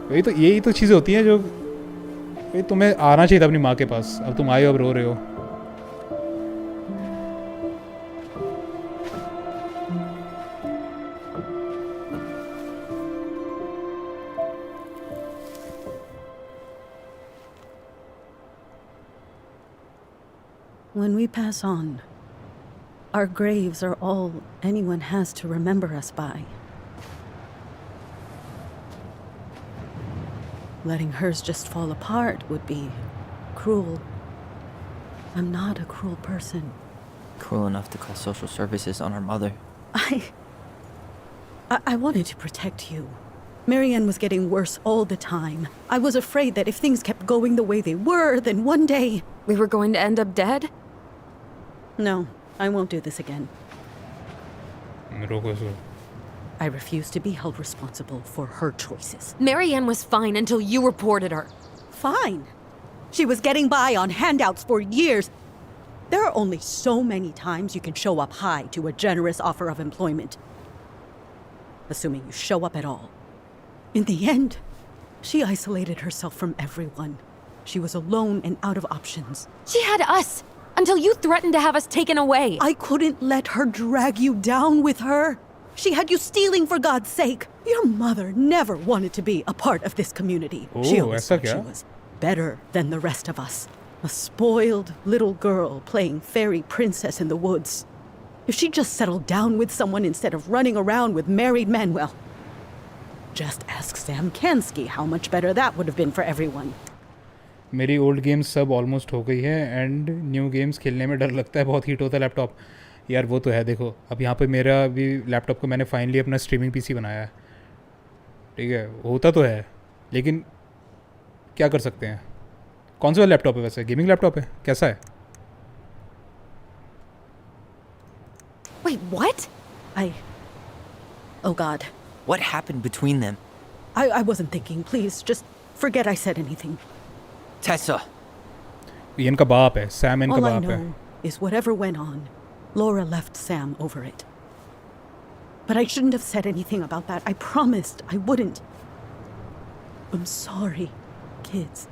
वही तो, यही तो चीज़ें होती हैं जो वही तुम्हें आना चाहिए था अपनी माँ के पास, अब तुम आए हो अब रो रहे हो। When we pass on, our graves are all anyone has to remember us by. Letting hers just fall apart would be cruel. I'm not a cruel person. Cruel enough to call social services on our mother. I wanted to protect you. Marianne was getting worse all the time. I was afraid that if things kept going the way they were, then one day... We were going to end up dead? No, I won't do this again. रोको इसको. I refuse to be held responsible for her choices. Marianne was fine until you reported her. Fine. She was getting by on handouts for years. There are only so many times you can show up high to a generous offer of employment. Assuming you show up at all. In the end, she isolated herself from everyone. She was alone and out of options. She had us until you threatened to have us taken away. I couldn't let her drag you down with her. She had you stealing for God's sake. Your mother never wanted to be a part of this community. She always ऐसा thought क्या? she was better than the rest of us. A spoiled little girl playing fairy princess in the woods. If she just settled down with someone instead of running around with married men, well, just ask Sam Kansky how much better that would have been for everyone. मेरी old games सब almost हो गई है and new games खेलने में डर लगता है, बहुत हीट होता है लैपटॉप. यार वो तो है. देखो अब यहाँ पे मेरा भी लैपटॉप को मैंने फाइनली अपना स्ट्रीमिंग पीसी बनाया है. ठीक है, होता तो है लेकिन क्या कर सकते हैं. कौन सा लैपटॉप है वैसे? गेमिंग लैपटॉप है? कैसा है? Wait, what? Oh God. What happened between them? I wasn't thinking. Please, just forget I said anything. Tessa! ये इनका बाप है, सैम इनका All I बाप है. know is whatever went on, Laura left Sam over it. But I shouldn't have said anything about that. I promised I wouldn't. I'm sorry, kids.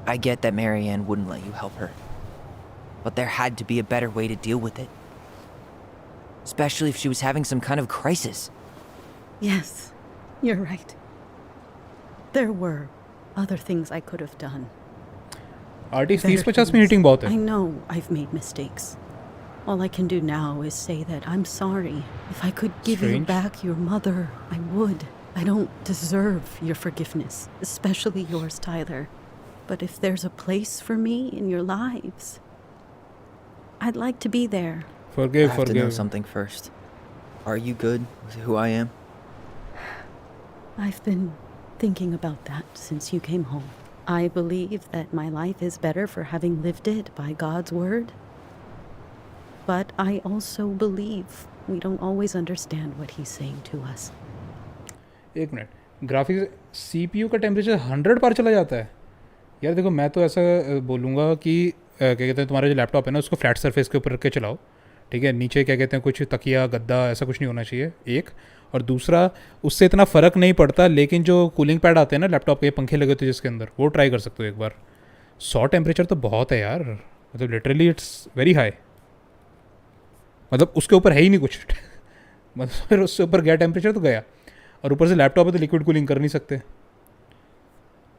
I get that Marianne wouldn't let you help her. But there had to be a better way to deal with it. Especially if she was having some kind of crisis. Yes, you're right. There were other things I could have done. Artist Better 30-50 में things. Heating बहुत I है. know I've made mistakes. All I can do now is say that I'm sorry. If I could give you Strange. back your mother, I would. I don't deserve your forgiveness, especially yours, Tyler. But if there's a place for me in your lives, I'd like to be there. I Forgive, have to know forgive. something first. Are you good with who I am? I've been thinking about that since you came home. I believe that my life is better for having lived it by God's word. But I also believe we don't always understand what he's saying to us. एक minute. Graphics CPU का temperature 100 पार चला जाता है. यार देखो मैं तो ऐसा बोलूँगा कि क्या कहते हैं, तुम्हारा जो लैपटॉप है ना उसको फ्लैट सरफेस के ऊपर रख के चलाओ. ठीक है, नीचे क्या कहते हैं कुछ तकिया गद्दा ऐसा कुछ नहीं होना चाहिए. एक और दूसरा, उससे इतना फ़र्क नहीं पड़ता, लेकिन जो कूलिंग पैड आते हैं ना लैपटॉप के, पंखे लगे होते हैं जिसके अंदर, वो ट्राई कर सकते हो एक बार. 100 टेम्परेचर तो बहुत है यार. मतलब लिटरली इट्स वेरी हाई. मतलब उसके ऊपर है ही नहीं कुछ. मतलब फिर उससे ऊपर गया टेम्परेचर तो गया, और ऊपर से लैपटॉप है तो लिक्विड कूलिंग कर नहीं सकते.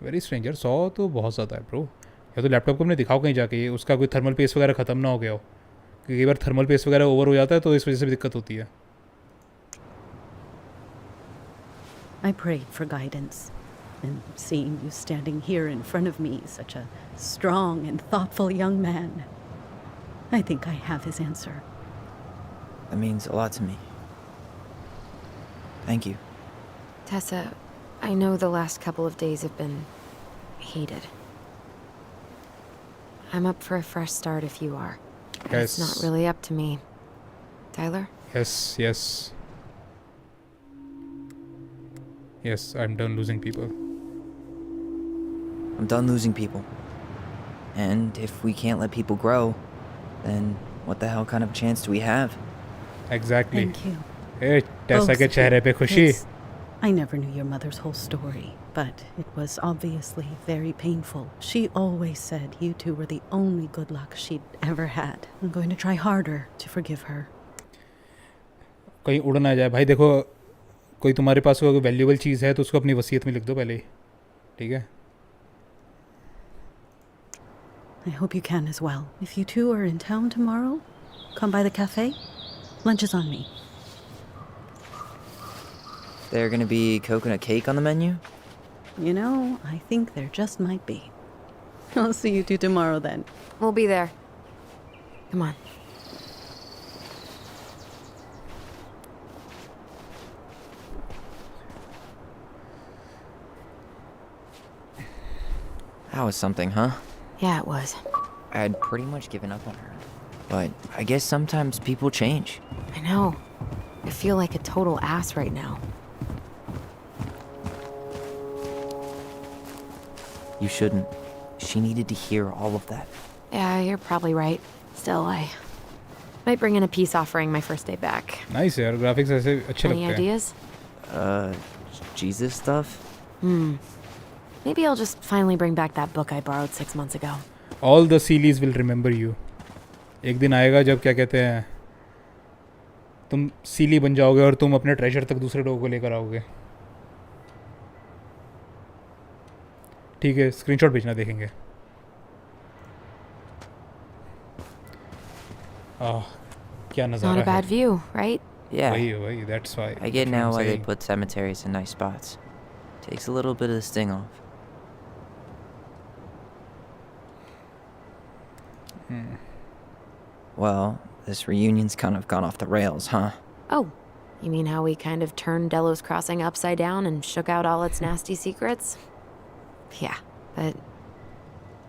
Very stranger. 100 तो बहुत ज़्यादा है ब्रो. या तो लैपटॉप को हमने दिखाओ कहीं जाके, उसका कोई थर्मल पेस्ट वगैरह ख़त्म ना हो गया हो, क्योंकि कई बार थर्मल पेस्ट वगैरह ओवर हो जाता है तो इस वजह से भी दिक्कत होती है. I prayed for guidance, and seeing you standing here in front of me, such a strong and thoughtful young man, I think I have his answer. That means a lot to me. Thank you. Tessa, I know the last couple of days have been heated. I'm up for a fresh start if you are. Yes. It's not really up to me. Tyler? Yes, yes. Yes, I'm done losing people. I'm done losing people. And if we can't let people grow, then what the hell kind of chance do we have? Exactly. Thank you. A Tesa Both के of चेहरे you. पे खुशी. It's- I never knew your mother's whole story, but it was obviously very painful. She always said you two were the only good luck she'd ever had. I'm going to try harder to forgive her. कहीं उड़ ना जाए भाई. देखो कोई तुम्हारे पास कोई valuable चीज़ है तो उसको अपनी वसीयत में लिख दो पहले ही. ठीक है. I hope you can as well. If you two are in town tomorrow, come by the cafe. Lunch is on me. There gonna be coconut cake on the menu? You know, I think there just might be. I'll see you two tomorrow then. We'll be there. Come on. That was something, huh? Yeah, it was. I had pretty much given up on her. But I guess sometimes people change. I know. I feel like a total ass right now. You shouldn't. She needed to hear all of that. Yeah, you're probably right. Still, I might bring in a peace offering my first day back. Nice यार, graphics ऐसे अच्छे Any लगते हैं. ideas? Jesus stuff? Maybe I'll just finally bring back that book I borrowed 6 months ago. All the Sealies will remember you. एक दिन आएगा जब क्या कहते हैं तुम सीली बन जाओगे और तुम अपने ट्रेजर तक दूसरे लोगों को लेकर आओगे. ठीक है, स्क्रीनशॉट भेजना, देखेंगे. क्या नज़ारा Not a bad है. view, right? Yeah. वही, that's why. I get now why they saying. put cemeteries in nice spots. Takes a little bit of the sting off. Well, this reunion's kind of gone off the rails, huh? Oh, you mean how we kind of turned Delos Crossing upside down and shook out all its nasty secrets? Yeah, but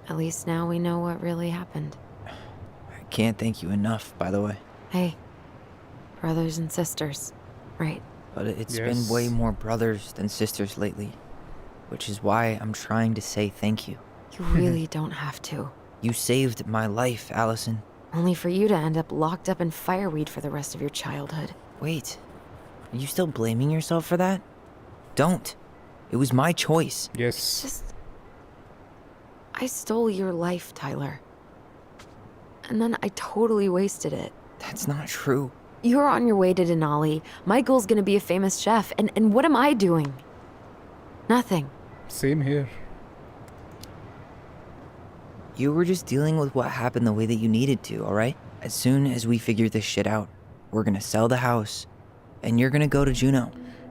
at least now we know what really happened. I can't thank you enough, by the way. Hey, brothers and sisters, right? But it's Yes. been way more brothers than sisters lately. Which is why I'm trying to say thank you. You really don't have to. You saved my life, Allison. Only for you to end up locked up in fireweed for the rest of your childhood. Wait, are you still blaming yourself for that? Don't. It was my choice. Yes. Just... I stole your life, Tyler. And then I totally wasted it. That's not true. You're on your way to Denali. Michael's gonna be a famous chef, and what am I doing? Nothing. Same here. You were just dealing with what happened the way that you needed to, alright? As soon as we figure this shit out, we're gonna sell the house, and you're gonna go to Juneau.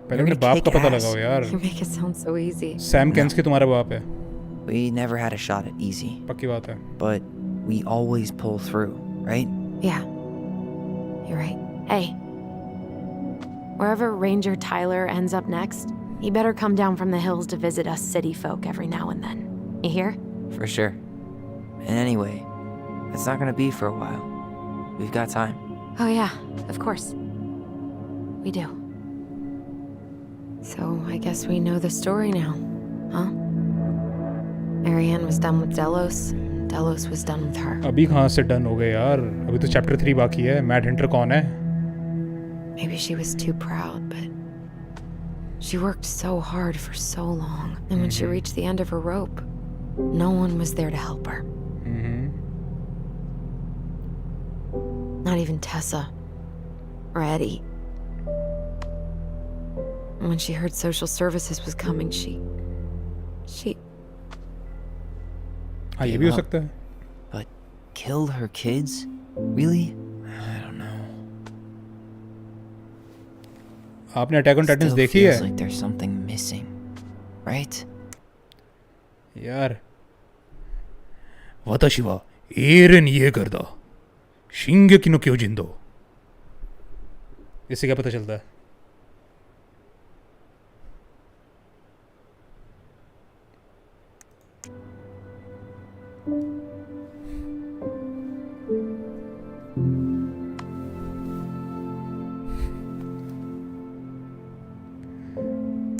पहले अपने बाप का पता लगाओ यार. You make it sound so easy. Sam Kenski तुम्हारा बाप है. We never had a shot at easy, पक्की बात है. but we always pull through, right? Yeah. You're right. Hey. Wherever Ranger Tyler ends up next, he better come down from the hills to visit us city folk every now and then. You hear? For sure. And anyway, it's not gonna be for a while. We've got time. Oh yeah, of course. We do. So I guess we know the story now, huh? Marianne was done with Delos, and Delos was done with her. अभी कहाँ से done हो गए यार? अभी तो chapter 3 बाकी है. मैड हंटर कौन है? Maybe she was too proud, but she worked so hard for so long. And when she reached the end of her rope, no one was there to help her. Not even Tessa or Eddie. And when she heard social services was coming, she हाँ, ये भी हो सकता है. But killed her kids? Really? I don't know. आपने attack on titans Still देखी feels है? like there's something missing, right? यार. 私はエーレン・イエーガーだ。進撃の巨人だ。इससे क्या पता चलता है?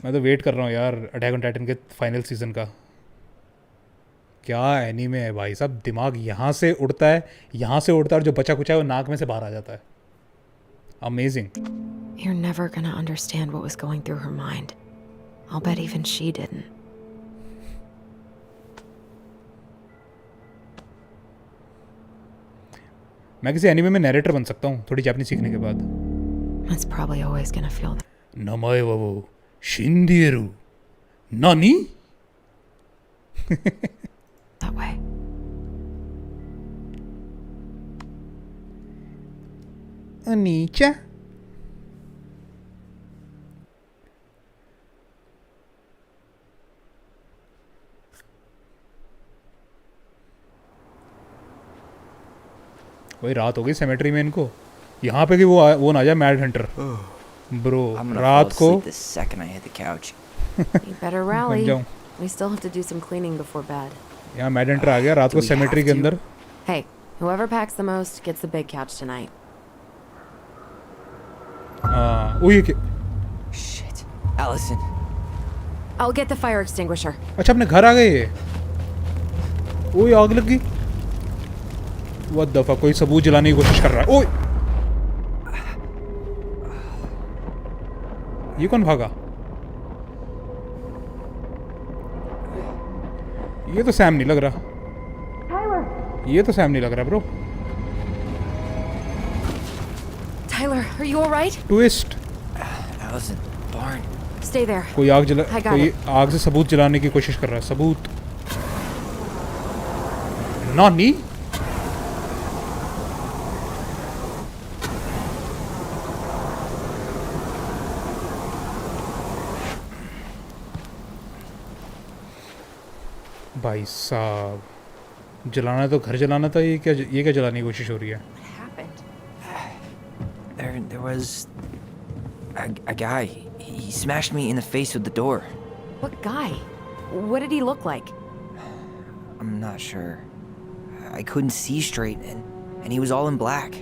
मैं तो वेट कर रहा हूँ यार अटैक ऑन टाइटन के फाइनल सीजन का. क्या एनीमे है भाई साहब. दिमाग यहाँ से उड़ता है और जो बचा कुचा है वो नाक में से बाहर आ जाता है. Amazing. You're never gonna understand what was going through her mind. I'll bet even she didn't. मैं किसी एनीमे में नैरेटर बन सकता हूँ थोड़ी जापानी सीखने के बाद. It's probably always gonna feel that. नमाए वो शिंदिएरु नानी. That way. अनीचा. वही रात हो गई सेमेट्री में इनको. यहाँ पे कि वो ना जाए mad Hunter. Bro I'm gonna रात fall को asleep the second I hit the couch. You better rally. जाऊं. We still have to do some cleaning before bed. यहाँ मैडेंटर आ गया रात को Do we सेमेट्री have के to? अंदर. Hey, whoever packs the most gets the big couch tonight. ओ ये Shit. Allison. I'll get the fire extinguisher. अच्छा अपने घर आ गए ये. ओए आग लग गई. What the fuck, कोई सबूत जलाने की कोशिश कर रहा है. ओए ये कौन भागा? ये तो सैम नहीं लग रहा. ये तो सैम नहीं लग रहा bro. Tyler, are you alright? Twist. Allison. Barn. Stay there. कोई आग जला I got कोई it. आग से सबूत जलाने की कोशिश कर रहा है. सबूत. नॉनी. भाई साहब जलाना तो घर जलाना था. ये क्या जलाने की कोशिश हो रही है. What happened? There was a guy. He smashed me in the face with the door. What guy? What did he look like? I'm not sure. I couldn't see straight, and he was all in black.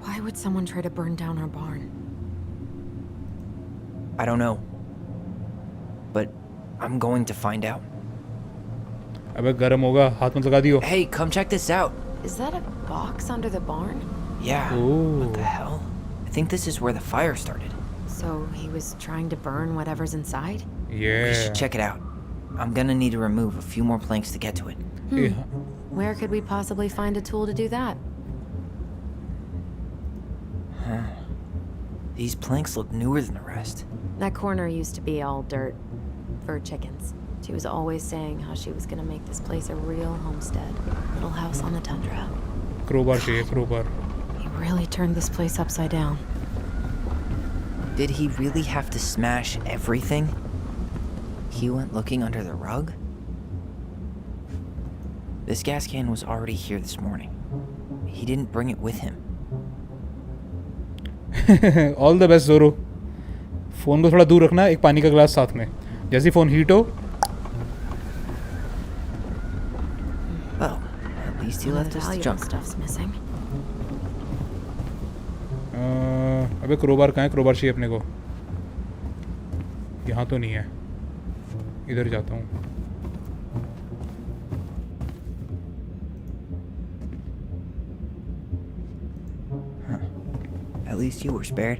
Why would someone try to burn down our barn? I don't know. But I'm going to find out. अबे गर्म होगा हाथ मत लगा दियो. Hey, come check this out. Is that a box under the barn? Yeah. Ooh. What the hell? I think this is where the fire started. So he was trying to burn whatever's inside? We Yeah. should check it out. I'm gonna need to remove a few more planks to get to it. Where could we possibly find a tool to do that? These planks look newer than the rest. That corner used to be all dirt for chickens. She was always saying how she was gonna make this place a real homestead. Little house on the tundra. crowbar चाहिए crowbar. He really turned this place upside down. Did he really have to smash everything? He went looking under the rug? This gas can was already here this morning. He didn't bring it with him. All the best जोरो. Phone को थोड़ा दूर रखना. एक पानी का गिलास साथ में. जैसे फ़ोन हीट हो. Well, at least he None of left the us the valuable junk. stuff's missing. अबे क्रोबार कहाँ है. क्रोबार चाहिए अपने को. यहाँ तो नहीं है. इधर जाता हूँ. At least you were spared.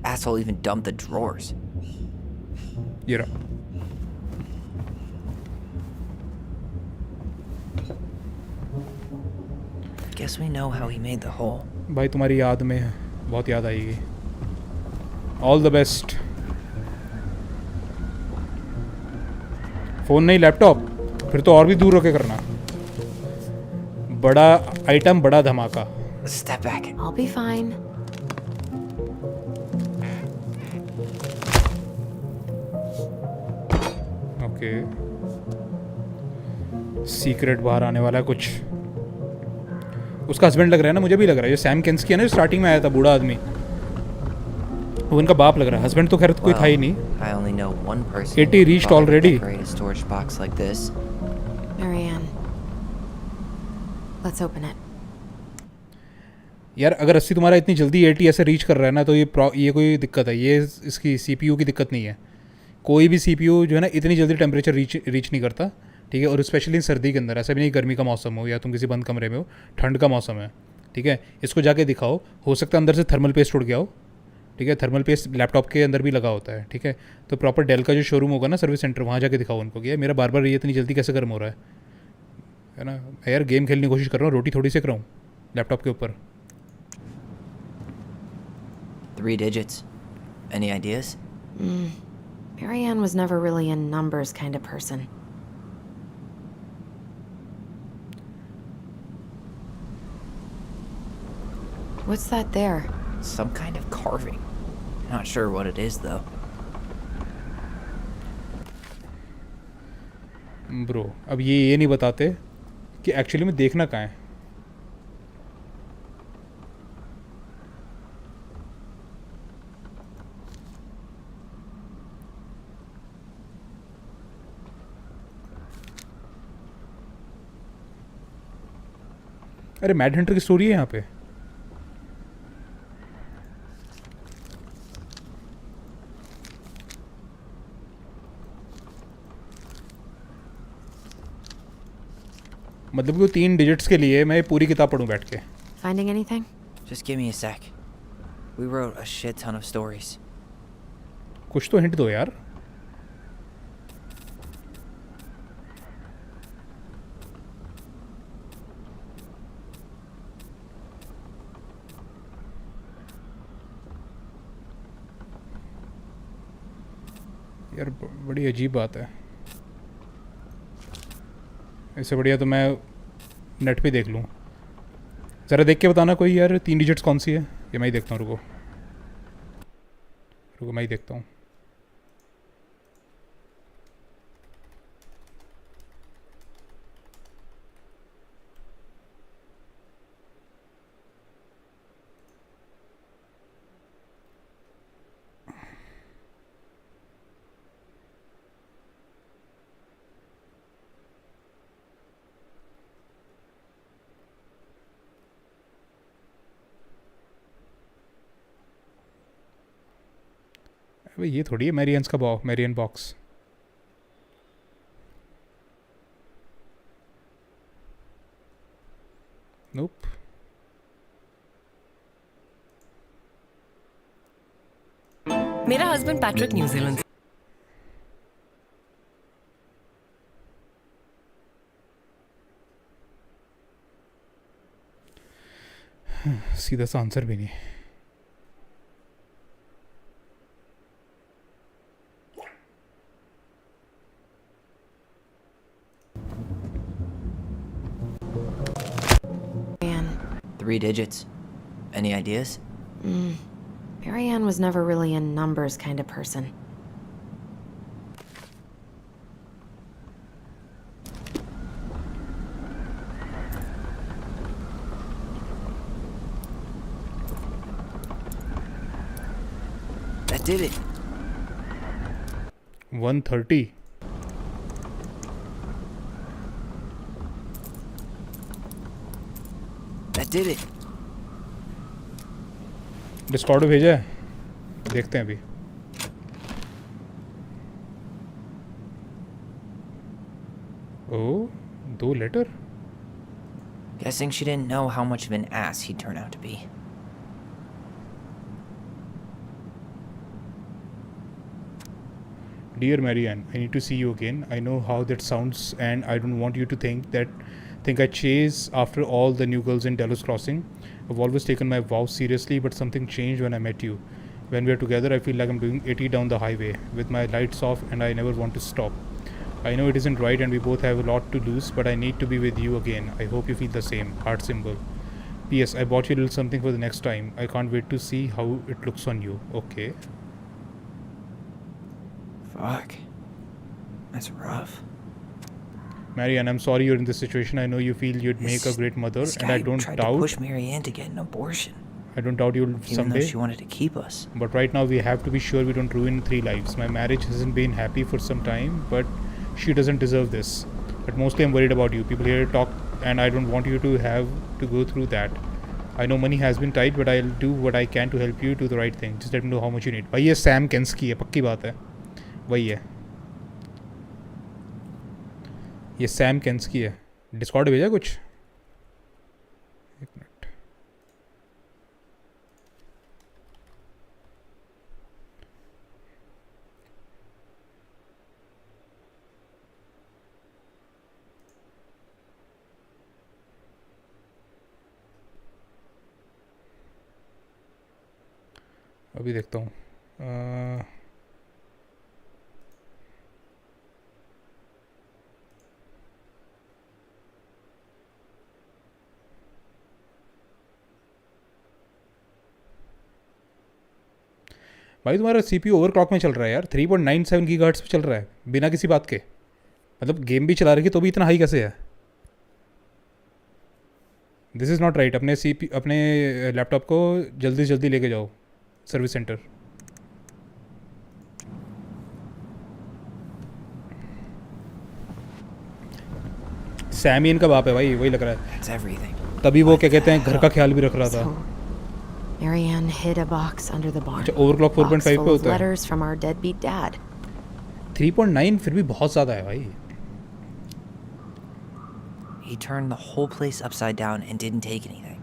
Asshole even dumped the drawers. ये रहा. Guess we know how he made the hole. भाई तुम्हारी याद में बहुत याद आएगी. All the best. फ़ोन नहीं लैपटॉप. फिर तो और भी दूर रखे करना. बड़ा आइटम बड़ा धमाका. Step back. I'll be fine. Okay. Secret बाहर आने वाला है कुछ. उसका हस्बैंड लग रहा है ना. मुझे भी लग रहा है. जो सैम केंस्की है ना जो स्टार्टिंग में आया था बूढ़ा आदमी. वो उनका बाप लग रहा है. हस्बैंड तो खैर कोई था ही नहीं. I only know one person. 80 who reached thought to already. decorate a storage box like this. Marianne. Let's open it. यार अगर 80 तुम्हारा इतनी जल्दी 80 ऐसे रीच कर रहा है ना तो ये कोई दिक्कत है. ये इसकी CPU की दिक्कत नहीं है. कोई भी CPU जो है ना इतनी जल्दी टेम्परेचर रीच नहीं करता. ठीक है. और स्पेशली सर्दी के अंदर. ऐसा भी नहीं गर्मी का मौसम हो या तुम किसी बंद कमरे में हो. ठंड का मौसम है. ठीक है. इसको जाके दिखाओ. हो सकता है अंदर से थर्मल पेस्ट उड़ गया हो. ठीक है. थर्मल पेस्ट लैपटॉप के अंदर भी लगा होता है. ठीक है. तो प्रॉपर डेल का जो शोरूम होगा ना सर्विस सेंटर वहाँ जाके दिखाओ उनको कि मेरा बार बार ये इतनी जल्दी कैसे गर्म हो रहा है ना. यार गेम खेलने की कोशिश कर रहा हूँ. रोटी थोड़ी सेक रहा हूँ लैपटॉप के ऊपर. 3 digits. Any ideas? Marianne was never really a numbers kind of person. What's that there? Some kind of carving. Not sure what it is though. Bro अब ये नहीं बताते कि एक्चुअली में देखना कहाँ है. अरे मैड हंटर की स्टोरी है यहाँ पे। मतलब कि 3 डिजिट्स के लिए मैं पूरी किताब पढूं बैठ के। Finding anything? Just give me a sec. We wrote a shit ton of stories. कुछ तो हिंट दो यार। यार बड़ी अजीब बात है। इससे बढ़िया तो मैं नेट पे देख लूँ। ज़रा देख के बताना कोई यार 3 डिजिट्स कौन सी है। ये मैं ही देखता हूँ, रुको रुको मैं ही देखता हूँ। भाई ये थोड़ी है मैरियंस का मैरियन बॉक्स। नोप। मेरा हस्बैंड पैट्रिक न्यूजीलैंड सीधा सा आंसर भी नहीं। Marianne. 3 digits. Any ideas? Marianne was never really a numbers kind of person. That did it. 130। That did it. Discord में भेजा है, देखते हैं अभी। ओह 2 letter. Guessing she didn't know how much of an ass he'd turn out to be. Dear Marianne, I need to see you again. I know how that sounds and I don't want you to think I chase after all the new girls in Delos Crossing. I've always taken my vows seriously, but something changed when I met you. When we are together, I feel like I'm doing 80 down the highway with my lights off and I never want to stop. I know it isn't right and we both have a lot to lose, but I need to be with you again. I hope you feel the same. Heart symbol. P.S. I bought you a little something for the next time. I can't wait to see how it looks on you. Okay. Fuck. That's rough. Marianne, I'm sorry you're in this situation. I know you feel you'd make a great mother, This and guy I don't tried doubt. to push Marianne to get an abortion, I don't doubt you'll even someday. though she wanted to keep us. But right now we have to be sure we don't ruin 3 lives. My marriage hasn't been happy for some time, but she doesn't deserve this. But mostly I'm worried about you. People here talk, and I don't want you to have to go through that. I know money has been tight, but I'll do what I can to help you do the right thing. Just let me know how much you need. भाई ये Sam केंस्की है, पक्की बात है, वही है। ये Sam केंस्की है। डिस्कॉर्ड भेजा कुछ? एक मिनट। अभी देखता हूँ। भाई तुम्हारा CPU ओवरक्लॉक में चल रहा है यार। 3.97 गीगाहर्ट्ज़ पे चल रहा है बिना किसी बात के। मतलब गेम भी चला रही है तो भी इतना हाई कैसे है? This is not right. अपने लैपटॉप को जल्दी से जल्दी लेके जाओ सर्विस सेंटर। सैमियन का बाप है भाई, वही लग रहा है। That's everything. तभी वो क्या कहते हैं घर का ख्याल भी रख रहा था. So, Marianne hid a box under the barn. अच्छा, overclock 4.5 Box पे full of होता है. letters from our deadbeat dad. 3.9 फिर भी बहुत ज़्यादा है भाई. He turned the whole place upside down and didn't take anything.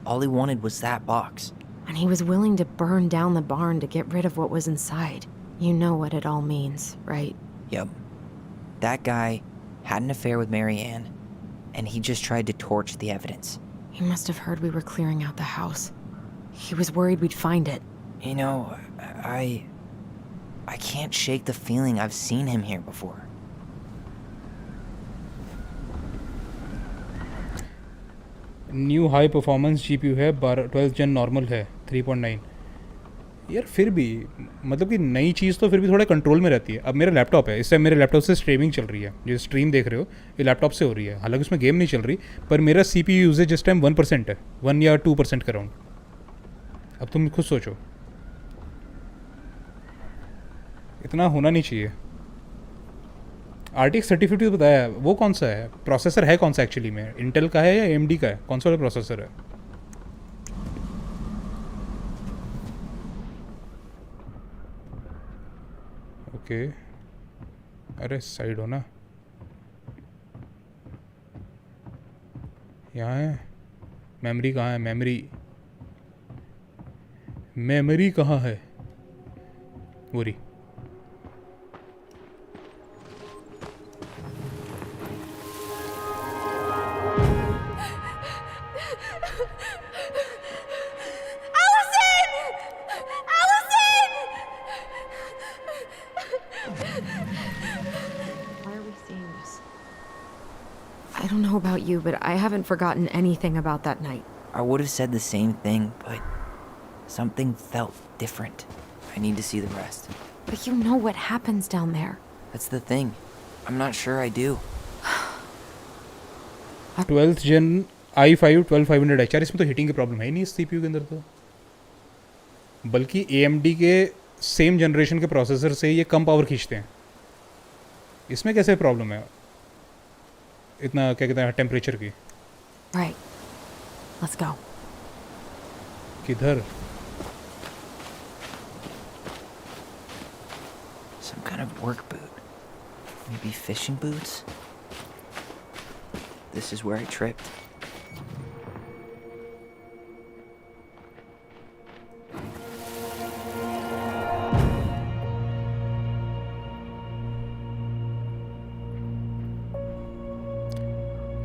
All he wanted was that box. And he was willing to burn down the barn to get rid of what was inside. You know what it all means, right? Yep. That guy had an affair with Marianne, and he just tried to torch the evidence. He must have heard we were clearing out the house. He was worried we'd find it. You know, I can't shake the feeling I've seen him here before. New high performance GPU है 12th gen normal है 3.9. यार फिर भी मतलब कि नई चीज़ तो फिर भी थोड़ा कंट्रोल में रहती है. अब मेरा लैपटॉप है, इस टाइम मेरे लैपटॉप से स्ट्रीमिंग चल रही है. जो स्ट्रीम देख रहे हो ये लैपटॉप से हो रही है. हालांकि उसमें गेम नहीं चल रही, पर मेरा CPU यूजेज इस टाइम 1% है, 1 या 2% का राउंड. अब तुम खुद सोचो, इतना होना नहीं चाहिए. RTX 3050 बताया, वो कौन सा है प्रोसेसर, है कौन सा एक्चुअली में, इंटेल का है या AMD का है, कौन सा वाला प्रोसेसर है? ओके, अरे साइड हो ना, यहाँ है. मेमोरी कहाँ है? मेमोरी कहाँ है? वो रही. I don't know about you, but I haven't forgotten anything about that night. I would have said the same thing, but something felt different. I need to see the rest. But you know what happens down there. That's the thing. I'm not sure I do. 12th gen i5 12500 HR. इसमें तो heating की problem है ही नहीं इस CPU के अंदर तो, बल्कि AMD के सेम जनरेशन के प्रोसेसर से ये कम पावर खींचते हैं. इसमें कैसे प्रॉब्लम है इतना, क्या कहते हैं, टेम्परेचर की? Right. Let's go. किधर? Some kind of work boot. Maybe fishing boots? This is where I tripped.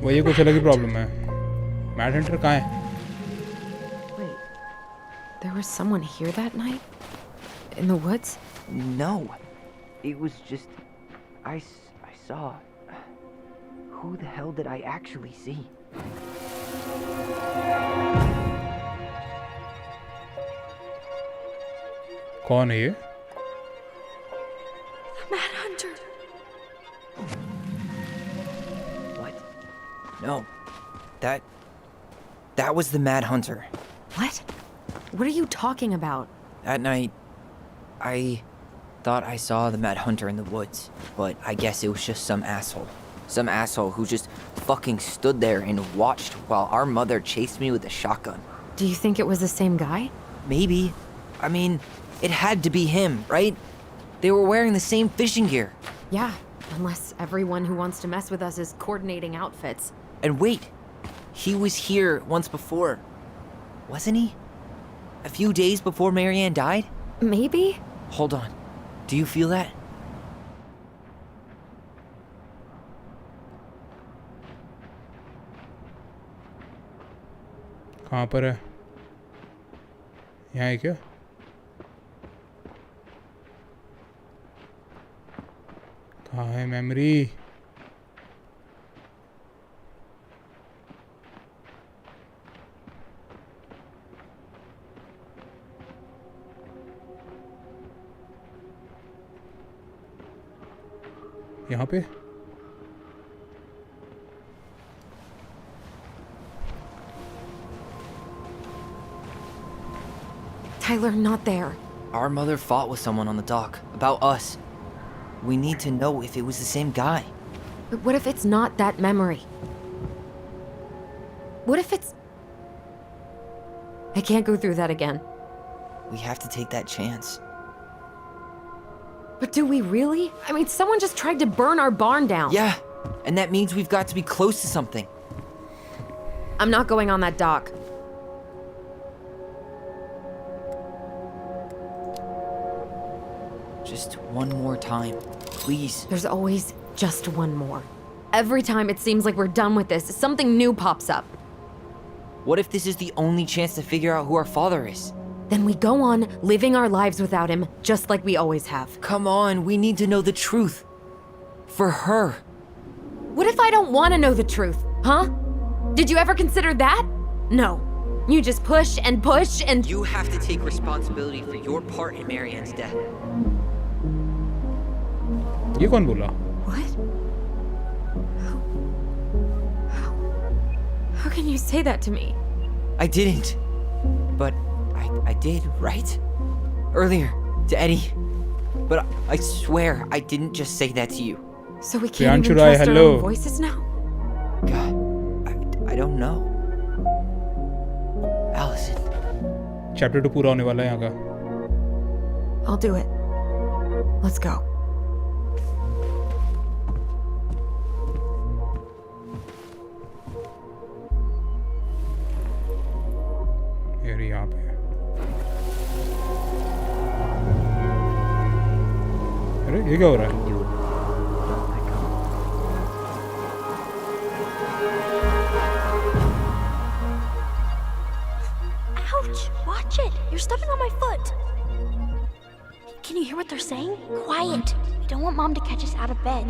वही कुछ अलग ही प्रॉब्लम है. मैड हंटर कहाँ है? Wait. There was someone here that night? In the woods? No. It was just... I saw... Who the hell did I actually see? कौन है ये? Mad Hunter. What? No. That was the Mad Hunter. What? What are you talking about? That night, I thought I saw the Mad Hunter in the woods, but I guess it was just some asshole. Some asshole who just fucking stood there and watched while our mother chased me with a shotgun. Do you think it was the same guy? Maybe. I mean, it had to be him, right? They were wearing the same fishing gear. Yeah, unless everyone who wants to mess with us is coordinating outfits. And wait, he was here once before, wasn't he? A few days before Marianne died? Maybe? Hold on. Do you feel that? कहाँ पर है? यहाँ है क्या? कहाँ है memory? यहाँ पे? Tyler, not there. Our mother fought with someone on the dock about us. We need to know if it was the same guy. But what if it's not that memory? What if it's... I can't go through that again. We have to take that chance. But do we really? I mean, someone just tried to burn our barn down. Yeah, and that means we've got to be close to something. I'm not going on that dock. Just one more time, please. There's always just one more. Every time it seems like we're done with this, something new pops up. What if this is the only chance to figure out who our father is? Then we go on living our lives without him, just like we always have. Come on, we need to know the truth. For her. What if I don't want to know the truth, huh? Did you ever consider that? No. You just push and push and... You have to take responsibility for your part in Marianne's death. ये कौन बोला? What? How can you say that to me? I didn't. But I did, right? Earlier, to Eddie. But I swear I didn't just say that to you. So we can't even Priyanshu Rai, trust our hello. own voices now? God, I don't know. Allison. Chapter 2 पूरा होने वाला है यहाँ का. I'll do it. Let's go. यार यहाँ पे. अरे ये क्या हो रहा है? Ouch! Watch it! You're stepping on my foot! Can you hear what they're saying? Quiet! We don't want Mom to catch us out of bed.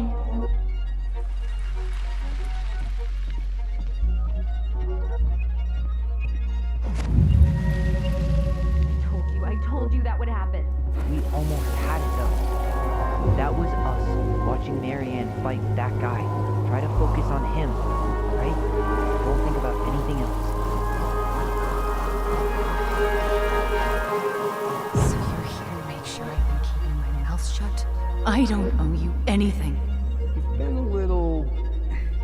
I told you that would happen. We almost had it though. That was us watching Marianne fight that guy. Try to focus on him, right? Don't think about anything else. So you're here to make sure I've been keeping my mouth shut? I don't owe you anything. You've been a little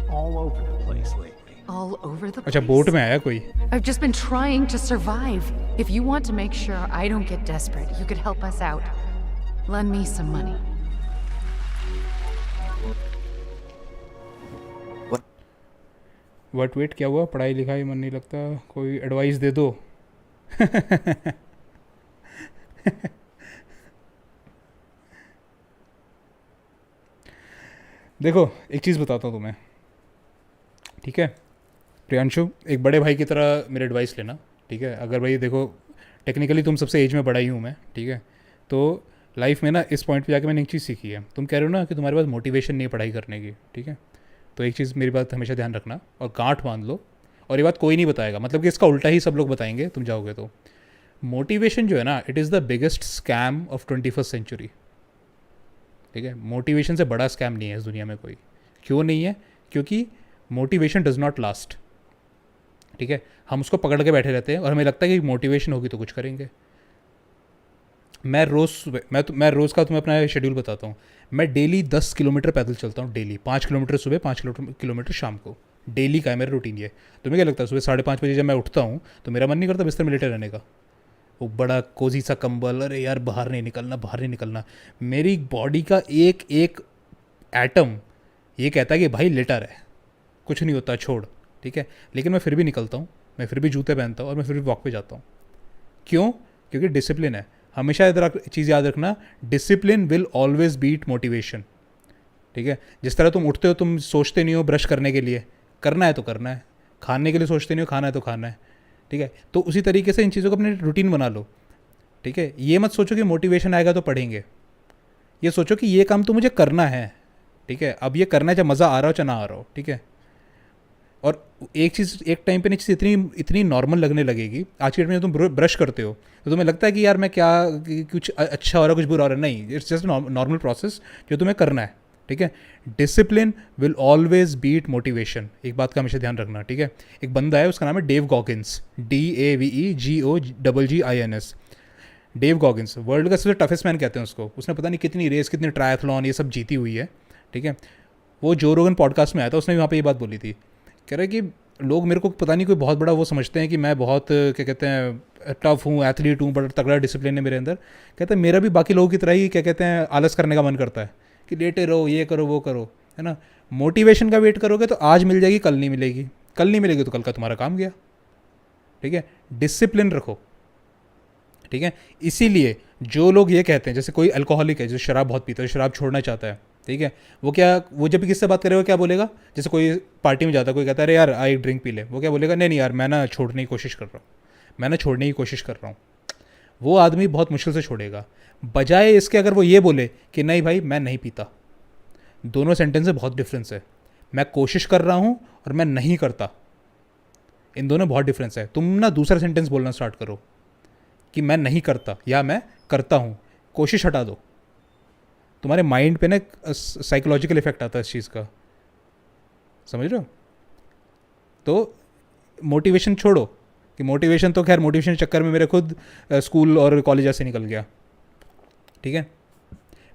all over the place lately. All over the अच्छा place. Boat में आया कोई. I've just been trying to survive. If you want to make sure I don't get desperate, you could help us out. Lend me some money. What wait क्या हुआ? पढ़ाई लिखाई मन नहीं लगता. कोई एडवाइस दे दो. देखो एक चीज़ बताता हूँ तुम्हें, ठीक है प्रियांशु, एक बड़े भाई की तरह मेरे एडवाइस लेना, ठीक है. अगर भाई देखो टेक्निकली तुम सबसे एज में बड़ा ही हूँ मैं, ठीक है. तो लाइफ में ना इस पॉइंट पे जाके मैंने एक चीज़ सीखी है. तुम कह रहे हो ना कि तुम्हारे पास मोटिवेशन नहीं है पढ़ाई करने की, ठीक है. तो एक चीज़ मेरी बात हमेशा ध्यान रखना और गांठ बांध लो. और ये बात कोई नहीं बताएगा, मतलब कि इसका उल्टा ही सब लोग बताएंगे तुम जाओगे तो. मोटिवेशन जो है ना, it is the biggest scam of 21st century, ठीक है. मोटिवेशन से बड़ा स्कैम नहीं है इस दुनिया में कोई. क्यों नहीं है? क्योंकि मोटिवेशन डज नॉट लास्ट, ठीक है. हम उसको पकड़ के बैठे रहते हैं और हमें लगता है कि मोटिवेशन होगी तो कुछ करेंगे. मैं रोज़ का तुम्हें अपना शेड्यूल बताता हूँ. मैं डेली 10 किलोमीटर पैदल चलता हूँ डेली. 5 किलोमीटर सुबह, 5 किलोमीटर शाम को. डेली का है मेरा रूटीन ये. तुम्हें क्या लगता है सुबह 5:30 बजे जब मैं उठता हूँ तो मेरा मन नहीं करता बिस्तर में लेटे रहने का? वो बड़ा कोजी सा कंबल, अरे यार बाहर नहीं निकलना. मेरी बॉडी का एक एक एटम ये कहता है कि भाई लेटा रहे, कुछ नहीं होता, छोड़, ठीक है. लेकिन मैं फिर भी निकलता हूँ, मैं फिर भी जूते पहनता हूँ और मैं फिर भी वॉक पे जाता हूँ. क्यों? क्योंकि डिसिप्लिन है. हमेशा चीज़ याद रखना, discipline will always beat motivation, ठीक है. जिस तरह तुम उठते हो, तुम सोचते नहीं हो ब्रश करने के लिए, करना है तो करना है. खाने के लिए सोचते नहीं हो, खाना है तो खाना है, ठीक है. तो उसी तरीके से इन चीज़ों को अपने रूटीन बना लो, ठीक है. ये मत सोचो कि मोटिवेशन आएगा तो पढ़ेंगे. ये सोचो कि ये काम तो मुझे करना है, ठीक है. अब ये करना है, चाहे मज़ा आ रहा हो चाहे ना आ रहा हो, ठीक है. और एक चीज़ एक टाइम पे नहीं, चीज़ इतनी नॉर्मल लगने लगेगी. आज के डेट में जब तुम ब्रश करते हो तो तुम्हें लगता है कि यार मैं क्या, कुछ अच्छा हो रहा है, कुछ बुरा हो रहा है. नहीं, इट्स जस्ट नॉर्मल प्रोसेस जो तुम्हें करना है, ठीक है. Discipline will always beat motivation. एक बात का हमेशा ध्यान रखना, ठीक है. एक बंदा है, उसका नाम है Dave Goggins, DAVEGOGGINS. Dave Goggins world का सबसे टफेस्ट मैन कहते हैं उसको. उसने पता नहीं कितनी रेस, कितनी ट्रायथलॉन ये सब जीती हुई है, ठीक है. वो जो रोगन पॉडकास्ट में आया था, उसने वहाँ पे ये बात बोली थी. कह रहा है कि लोग मेरे को पता नहीं कोई बहुत बड़ा वो समझते हैं कि मैं बहुत क्या कहते हैं टफ हूँ, एथलीट हूँ, बड़ा तगड़ा डिसिप्लिन है मेरे अंदर। कहते हैं मेरा भी बाकी लोगों की तरह ही क्या कहते हैं आलस करने का मन करता है कि लेटे रहो, ये करो वो करो, है ना। मोटिवेशन का वेट करोगे तो आज मिल जाएगी, कल नहीं मिलेगी, कल नहीं मिलेगी तो कल का तुम्हारा काम गया। ठीक है, डिसिप्लिन रखो। ठीक है, इसीलिए जो लोग ये कहते हैं, जैसे कोई अल्कोहलिक है जो शराब बहुत पीता है, शराब छोड़ना चाहता है, ठीक है, वो जब भी किससे बात करेगा क्या बोलेगा? जैसे कोई पार्टी में जाता है, कोई कहता है अरे यार आई ड्रिंक पी ले, वो क्या बोलेगा? नहीं नहीं यार मैं ना छोड़ने की कोशिश कर रहा हूँ, मैं ना छोड़ने की कोशिश कर रहा हूँ। वो आदमी बहुत मुश्किल से छोड़ेगा। बजाय इसके अगर वो ये बोले कि नहीं भाई मैं नहीं पीता, दोनों सेंटेंस में बहुत डिफरेंस है। मैं कोशिश कर रहा हूँ और मैं नहीं करता, इन दोनों बहुत डिफरेंस है। तुम ना दूसरा सेंटेंस बोलना स्टार्ट करो कि मैं नहीं करता या मैं करता हूँ। कोशिश हटा दो, तुम्हारे माइंड पे ना साइकोलॉजिकल इफेक्ट आता है इस चीज़ का, समझ रहे हो? तो मोटिवेशन छोड़ो, कि मोटिवेशन तो खैर मोटिवेशन के चक्कर में मेरे खुद स्कूल और कॉलेज ऐसे निकल गया। ठीक है,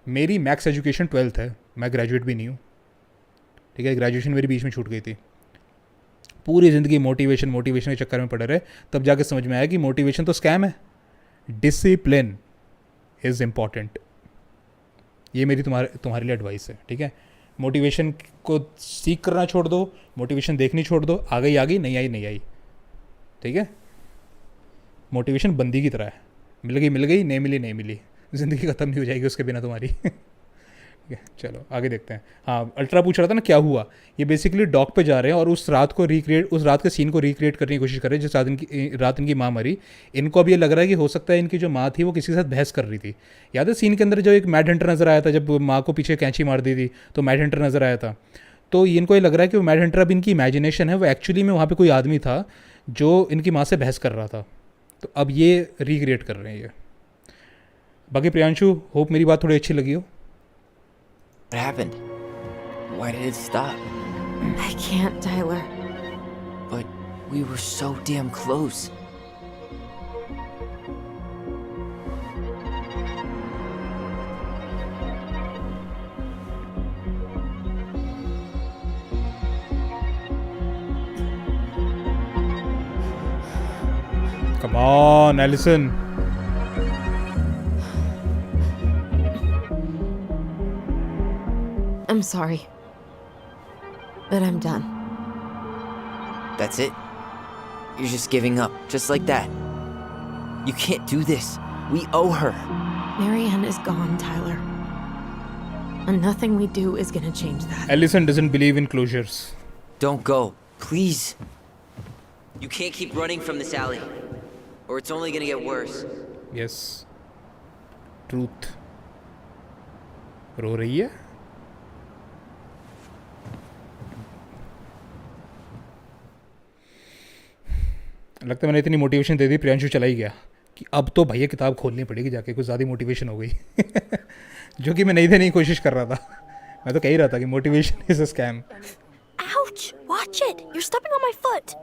मेरी मैक्स एजुकेशन 12th है, मैं ग्रेजुएट भी नहीं हूँ। ठीक है, ग्रेजुएशन मेरी बीच में छूट गई थी। पूरी ज़िंदगी मोटिवेशन के चक्कर में पड़े रहे, तब जाके समझ में आया कि मोटिवेशन तो स्कैम है, डिसिप्लिन इज़ इम्पॉर्टेंट। ये मेरी तुम्हारे लिए एडवाइस है। ठीक है, मोटिवेशन को सीख करना छोड़ दो, मोटिवेशन देखनी छोड़ दो। आ गई नहीं आई। ठीक है, मोटिवेशन बंदी की तरह है, मिल गई, नहीं मिली, ज़िंदगी ख़त्म नहीं हो जाएगी उसके बिना तुम्हारी। ठीक है, चलो आगे देखते हैं। हाँ, अल्ट्रा पूछ रहा था ना क्या हुआ। ये बेसिकली डॉक पे जा रहे हैं और उस रात के सीन को रिक्रिएट करने की कोशिश कर रहे हैं जिस रात इनकी माँ मरी। इनको अब ये लग रहा है कि हो सकता है इनकी जो माँ थी वो किसी के साथ बहस कर रही थी। याद है सीन के अंदर जो एक मैड हंटर नज़र आया था, जब माँ को पीछे कैंची मार दी थी तो मैड हंटर नज़र आया था। तो इनको ये लग रहा है कि वो मैड हंटर अब इनकी इमेजिनेशन है, वो एक्चुअली में वहाँ पर कोई आदमी था जो इनकी माँ से बहस कर रहा था। तो अब ये रिक्रिएट कर रहे हैं ये। बाकी प्रियांशु, होप मेरी बात थोड़ी अच्छी लगी हो। What happened? Why did it stop? I can't, Tyler. But we were so damn close. Come on, Allison. I'm sorry. But I'm done. That's it? You're just giving up, just like that. You can't do this. We owe her. Marianne is gone, Tyler. And nothing we do is gonna change that. Allison doesn't believe in closures. Don't go, please. You can't keep running from this alley, or it's only gonna get worse. Yes. Truth. रो रही है? लगता है मैंने इतनी motivation दे दी, प्रियांशु चला ही गया कि अब तो भैया किताब खोलनी पड़ेगी जाके, कुछ ज़्यादा मोटिवेशन हो गई। जो कि मैं नहीं देने की कोशिश कर रहा था। मैं तो कह ही रहा था कि motivation is a scam. Ouch! Watch it! You're stepping on my foot!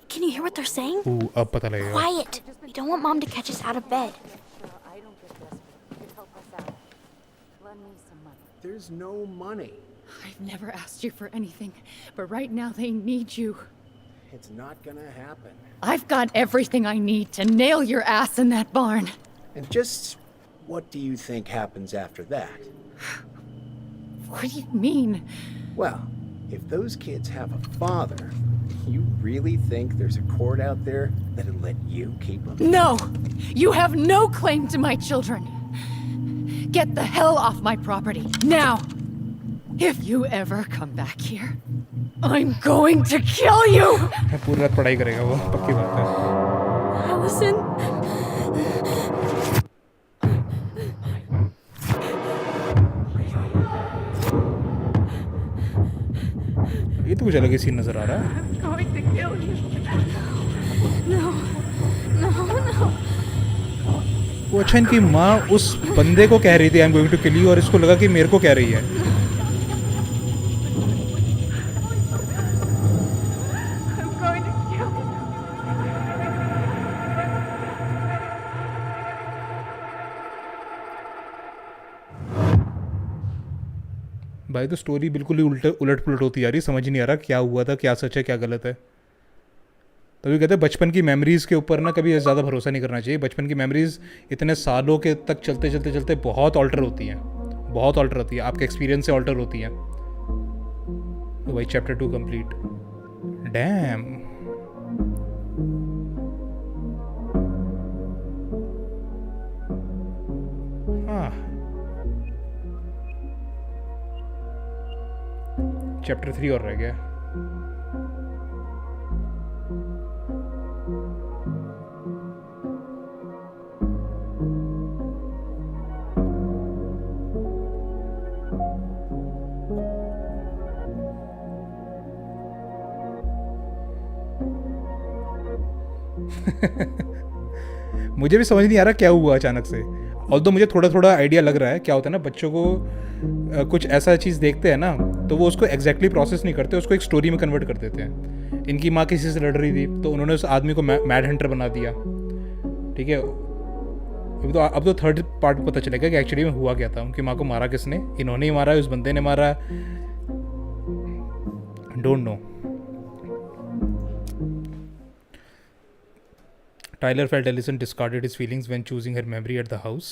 Can you hear what they're saying? अब पता लगेगा। Quiet! We don't want Mom to catch us out of bed. There's no money. I've never asked you for anything, but right now they need you. It's not gonna happen. I've got everything I need to nail your ass in that barn. And just what do you think happens after that? What do you mean? Well, if those kids have a father, you really think there's a court out there that'll let you keep them? No! You have no claim to my children. Get the hell off my property, now! If you ever come back here, I'm going to kill you! पूरी रात पढ़ाई करेगा वो, पक्की बात है। Allison? ये तो कुछ अलग ही सीन नजर आ रहा है। I'm going to kill you. No. वो अच्छा, इनकी माँ उस बंदे को कह रही थी I am going to kill you, और इसको लगा कि मेरे को कह रही है। भाई तो स्टोरी बिल्कुल ही उलट पुलट होती जा रही, समझ ही नहीं आ रहा क्या हुआ था, क्या सच है क्या गलत है। तभी कहते हैं बचपन की मेमोरीज़ के ऊपर ना कभी ज़्यादा भरोसा नहीं करना चाहिए। बचपन की मेमोरीज़ इतने सालों के तक चलते चलते चलते बहुत ऑल्टर होती हैं, बहुत ऑल्टर होती है, आपके एक्सपीरियंस से ऑल्टर होती हैं। तो भाई चैप्टर 2 कंप्लीट। डैम। हाँ, चैप्टर 3 और रह गया। मुझे भी समझ नहीं आ रहा क्या हुआ अचानक से। ऑल्दो मुझे थोड़ा थोड़ा आइडिया लग रहा है क्या होता है ना, बच्चों को कुछ ऐसा चीज़ देखते हैं ना तो वो उसको एग्जैक्टली प्रोसेस नहीं करते, उसको एक स्टोरी में कन्वर्ट कर देते हैं। इनकी माँ किसी से लड़ रही थी तो उन्होंने उस आदमी को मैड हंटर बना दिया, ठीक है। अब तो थर्ड पार्ट पता चलेगा कि एक्चुअली में हुआ क्या था। उनकी माँ को मारा किसने? इन्होंने ही मारा, उस बंदे ने मारा, don't know. Tyler felt Allison discarded his feelings when choosing her memory at the house.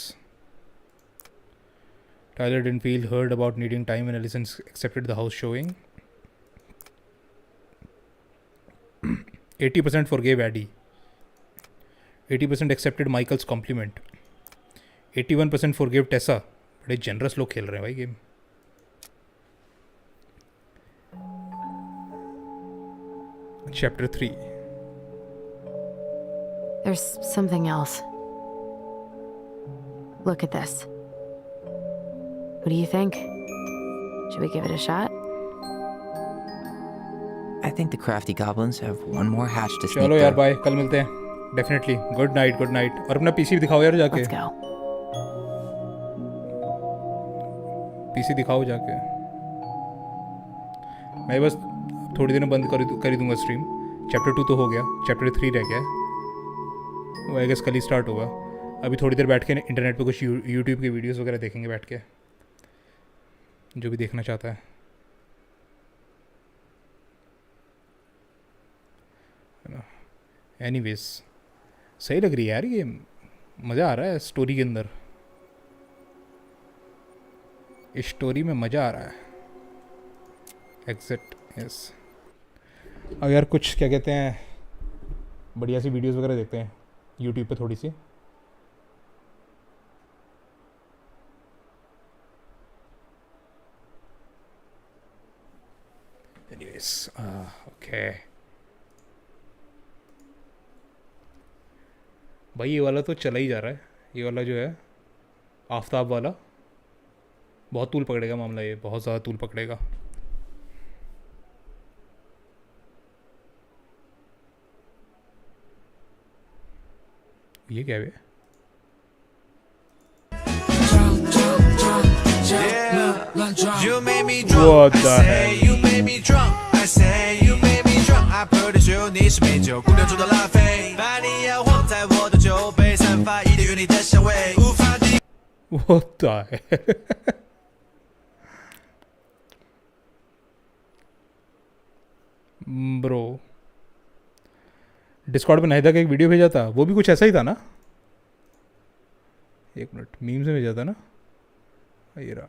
Tyler didn't feel heard about needing time when Allison accepted the house showing. 80% forgave Addie. 80% accepted Michael's compliment. 81% forgave Tessa. बड़े generous लोग खेल रहे हैं भाई game. Chapter 3. There's something else. Look at this. What do you think? Should we give it a shot? I think the crafty goblins have one more hatch to sneak चलो यार through. Bye, कल मिलते हैं definitely. Good night, good night. और अपना PC दिखाओ यार जाके। Let's go. पीसी दिखाओ जाके। मैं बस थोड़ी देर में बंद कर दूंगा स्ट्रीम। चैप्टर 2 तो हो गया, चैप्टर 3 रह गया है, वो आई गेस कल ही स्टार्ट होगा। अभी थोड़ी देर बैठ के इंटरनेट पे कुछ यूट्यूब की वीडियोस वगैरह देखेंगे बैठ के, जो भी देखना चाहता है। एनीवेज सही लग रही है यार ये, मज़ा आ रहा है स्टोरी के अंदर, इस स्टोरी में मज़ा आ रहा है। Exit yes. अब यार कुछ क्या कहते हैं बढ़िया सी वीडियोस वगैरह देखते हैं यूट्यूब पे थोड़ी सी। एनीवेज ओके भाई, ये वाला तो चला ही जा रहा है, ये वाला जो है आफताब वाला बहुत तूल पकड़ेगा मामला, ये बहुत ज़्यादा तूल पकड़ेगा। ये क्या है? What the hell? You made me drunk. I say you made me drunk. I put it you 你是美酒，姑娘中的拉菲，把你摇晃在我的酒杯，散发一点有你的香味，无法抵。What the hell? Bro Discord पे नाहिदा का एक वीडियो भेजा था, वो भी कुछ ऐसा ही था ना? एक मिनट, मीम से भेजा था ना? ये रहा।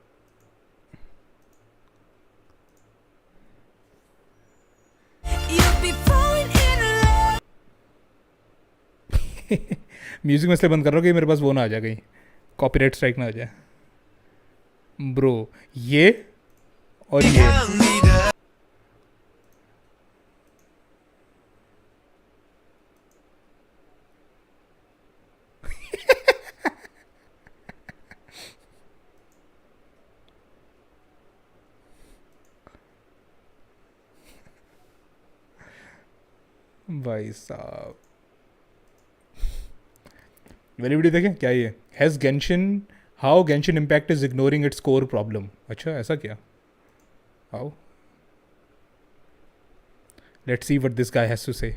म्यूजिक में इसलिए बंद कर रहा हूँ कि मेरे पास वो ना आ जाए, कहीं कॉपीराइट स्ट्राइक ना आ जाए। ब्रो ये और ये भाई साहब, वाली वीडियो देखें क्या ये? Has Genshin, how Genshin Impact is ignoring its core problem. अच्छा ऐसा क्या? How? Let's see what this guy has to say.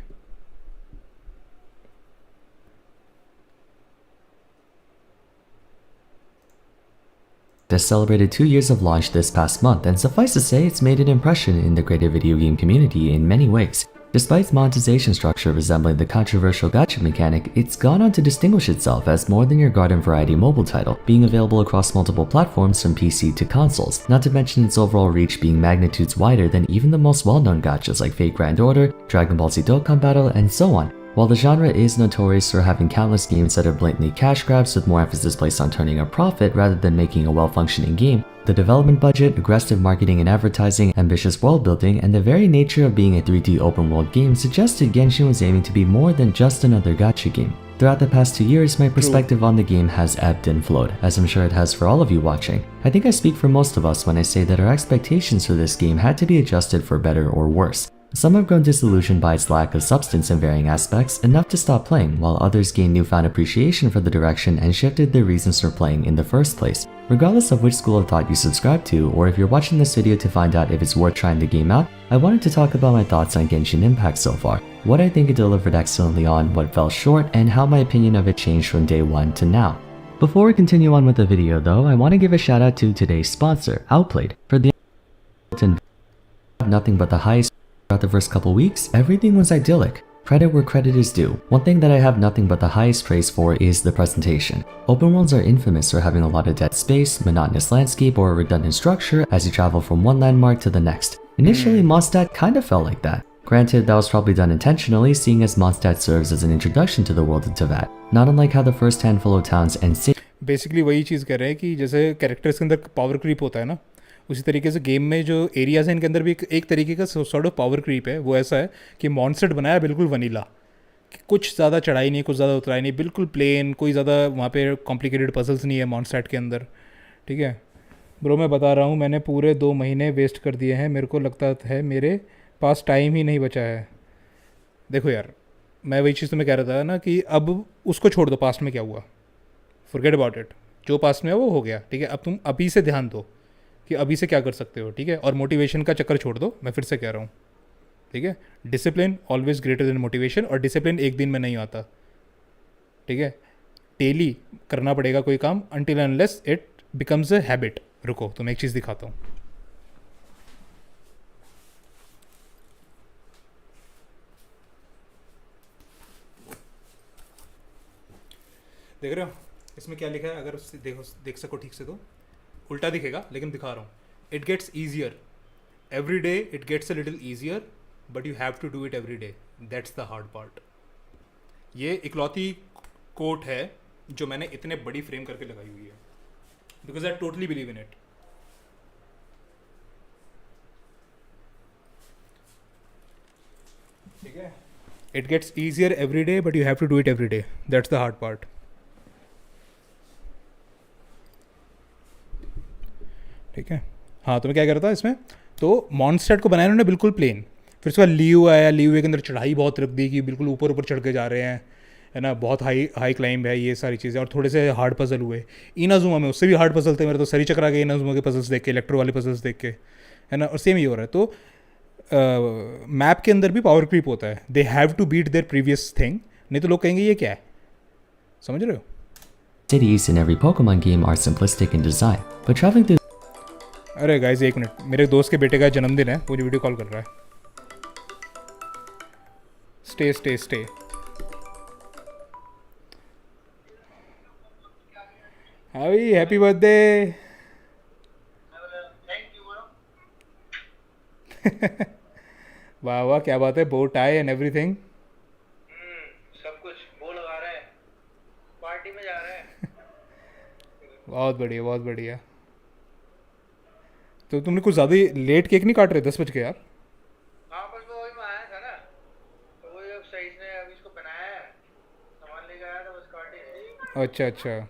has celebrated 2 years of launch this past month, and suffice to say, it's made an impression in the greater video game community in many ways. Despite its monetization structure resembling the controversial gacha mechanic, it's gone on to distinguish itself as more than your garden variety mobile title, being available across multiple platforms from PC to consoles, not to mention its overall reach being magnitudes wider than even the most well-known gachas like Fate Grand Order, Dragon Ball Z Dokkan Battle, and so on. While the genre is notorious for having countless games that are blatantly cash grabs with more emphasis placed on turning a profit rather than making a well-functioning game, the development budget, aggressive marketing and advertising, ambitious world building, and the very nature of being a 3D open world game suggested Genshin was aiming to be more than just another gacha game. Throughout the past 2 years, my perspective on the game has ebbed and flowed, as I'm sure it has for all of you watching. I think I speak for most of us when I say that our expectations for this game had to be adjusted for better or worse. Some have grown disillusioned by its lack of substance in varying aspects, enough to stop playing, while others gained newfound appreciation for the direction and shifted their reasons for playing in the first place. Regardless of which school of thought you subscribe to, or if you're watching this video to find out if it's worth trying the game out, I wanted to talk about my thoughts on Genshin Impact so far, what I think it delivered excellently on, what fell short, and how my opinion of it changed from day one to now. Before we continue on with the video though, I want to give a shout out to today's sponsor, Outplayed, for the nothing but the highest. Throughout the first couple weeks, everything was idyllic. Credit where credit is due. One thing that I have nothing but the highest praise for is the presentation. Open worlds are infamous for having a lot of dead space, monotonous landscape, or a redundant structure as you travel from one landmark to the next. Initially, Mondstadt kind of felt like that. Granted, that was probably done intentionally, seeing as Mondstadt serves as an introduction to the world of Teyvat, not unlike how the first handful of towns and cities. Basically वही चीज़ कह रहे हैं कि जैसे characters के अंदर power creep होता है ना, उसी तरीके से गेम में जो एरियाज़ हैं इनके अंदर भी एक तरीके का सॉर्ट ऑफ पावर क्रीप है. वो ऐसा है कि मॉन्स्टर बनाया बिल्कुल वनीला, कि कुछ ज़्यादा चढ़ाई नहीं, कुछ ज़्यादा उतराई नहीं, बिल्कुल प्लेन, कोई ज़्यादा वहाँ पे कॉम्प्लिकेटेड पजल्स नहीं है मॉन्स्टर के अंदर. ठीक है ब्रो, मैं बता रहा हूँ, मैंने पूरे 2 महीने वेस्ट कर दिए हैं. मेरे को लगता है मेरे पास टाइम ही नहीं बचा है. देखो यार, मैं वही चीज़ तुम्हें कह रहा था ना कि अब उसको छोड़ दो, पास्ट में क्या हुआ, फॉरगेट अबाउट इट. जो पास्ट में है वो हो गया. ठीक है, अब तुम अभी से ध्यान दो कि अभी से क्या कर सकते हो. ठीक है, और मोटिवेशन का चक्कर छोड़ दो, मैं फिर से कह रहा हूँ. ठीक है, discipline always greater than motivation, और डिसिप्लिन एक दिन में नहीं आता. ठीक है, डेली करना पड़ेगा कोई काम until unless it becomes a habit. रुको, तुम्हें एक चीज़ दिखाता हूँ. देख रहे हो इसमें क्या लिखा है? अगर देखो, देख सको ठीक से तो उल्टा दिखेगा, लेकिन दिखा रहा हूँ. It gets easier every day, it gets a little easier, but you have to do it every day. That's the hard part. ये इकलौती कोट है जो मैंने इतने बड़ी फ्रेम करके लगाई हुई है, because I totally believe in it. ठीक है, it gets easier every day, but you have to do it every day. That's the hard part. ठीक है, हाँ, तो मैं क्या करता इसमें, तो मॉन्स्टर को बनाया उन्होंने बिल्कुल प्लेन. फिर उसके बाद लीव आया, लीव के अंदर चढ़ाई बहुत रख दी कि बिल्कुल ऊपर ऊपर चढ़ के जा रहे हैं, है ना, बहुत हाई क्लाइंब है, ये सारी चीज़ें. और थोड़े से हार्ड पजल हुए. इनाजुमा में उससे भी हार्ड पजल थे. मेरे तो सरी चक्कर आ गए इनाजुमा के पजल्स देख के, इलेक्ट्रो वाले पजल्स देख के, है ना. और सेम ही हो रहा है. तो मैप के अंदर भी पावर क्रीप होता है. They have to beat their previous thing, नहीं तो लोग कहेंगे ये क्या है. समझ रहे हो? Cities in every Pokemon game are simplistic in design, but traveling through. अरे गाइस, एक मिनट, मेरे दोस्त के बेटे का जन्मदिन है, मुझे वीडियो कॉल कर रहा है. Stay stay stay. High, happy birthday. वाह वाह, क्या बात है, बो टाई एंड एवरीथिंग. सब कुछ बो लगा रहा है, पार्टी में जा रहा है. बहुत बढ़िया, बहुत बढ़िया. तो तुमने कुछ ज़्यादा लेट केक नहीं काट रहे? 10 बज के यार. हाँ, बस वो वही में आया था ना, तो वही अब सही से अभी इसको बनाया है, सामान लेकर आया था, बस काटे. अच्छा अच्छा,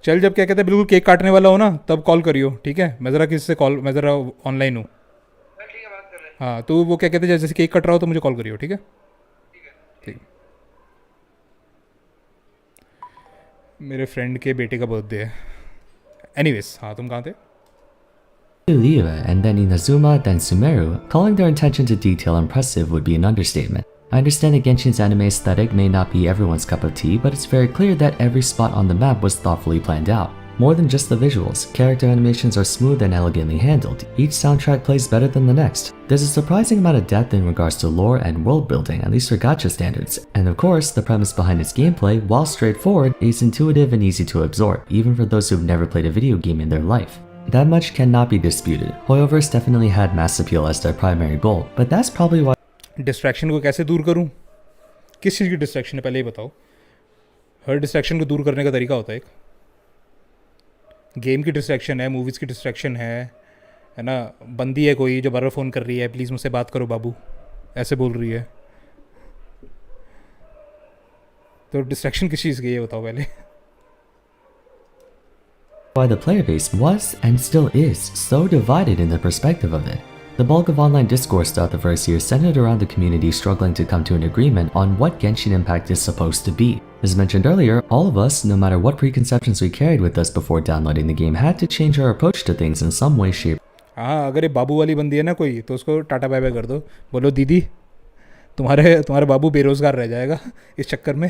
चल, जब क्या कहते हैं बिल्कुल केक काटने वाला हो ना, तब कॉल करियो. ठीक है, मैं ज़रा किससे कॉल, मैं ज़रा ऑनलाइन हूँ. ठीक है, बात कर रहे हैं. हाँ, तो वो क्या कहते हैं, जैसे केक कट रहा हो तो मुझे कॉल करियो. ठीक है, ठीक. मेरे फ्रेंड के बेटे का बर्थडे है. एनीवेज, हाँ, तुम कहाँ थे? Liyue and then Inazuma, then Sumeru, calling their attention to detail impressive would be an understatement. I understand that Genshin's anime aesthetic may not be everyone's cup of tea, but it's very clear that every spot on the map was thoughtfully planned out. More than just the visuals, character animations are smooth and elegantly handled. Each soundtrack plays better than the next. There's a surprising amount of depth in regards to lore and world building, at least for gacha standards. And of course, the premise behind its gameplay, while straightforward, is intuitive and easy to absorb, even for those who've never played a video game in their life. That much cannot be disputed. Hoyoverse definitely had mass appeal as their primary goal, but that's probably why distraction को कैसे दूर करूं? किस चीज़ की distraction है पहले ये बताओ. हर डिस्ट्रैक्शन को दूर करने का तरीका होता है एक. गेम की डिस्ट्रैक्शन है, मूवीज़ की डिस्ट्रैक्शन है ना. बंदी है कोई जो बार बार फ़ोन कर रही है, प्लीज़ मुझसे बात करो बाबू, ऐसे बोल रही है. तो डिस्ट्रैक्शन किस चीज़ की ये बताओ पहले. why the player base was and still is so divided in the perspective of it. The bulk of online discourse throughout the first year centered around the community struggling to come to an agreement on what Genshin Impact is supposed to be. As mentioned earlier, all of us, no matter what preconceptions we carried with us before downloading the game, had to change our approach to things in some way, shape. हाँ, अगर ये बाबू वाली बंदी है ना कोई, तो उसको टाटा बाय बाय कर दो. बोलो दीदी, तुम्हारा बाबू बेरोजगार रह जाएगा इस चक्कर में.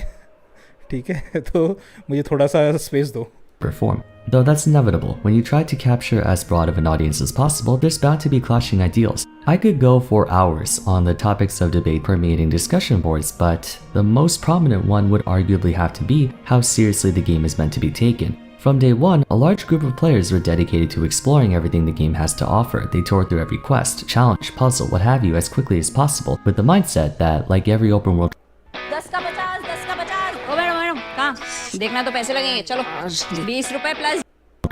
ठीक है, तो मुझे थोड़ा सा स्पेस दो. Perform. Though that's inevitable, when you try to capture as broad of an audience as possible, there's bound to be clashing ideals. I could go for hours on the topics of debate permeating discussion boards, but the most prominent one would arguably have to be how seriously the game is meant to be taken. From day one, a large group of players were dedicated to exploring everything the game has to offer. They tore through every quest, challenge, puzzle, what have you as quickly as possible, with the mindset that, like every open world 10 का 50, 10 का 50. ओ madam कहाँ देखना तो पैसे लगेंगे. चलो 20 रुपए plus.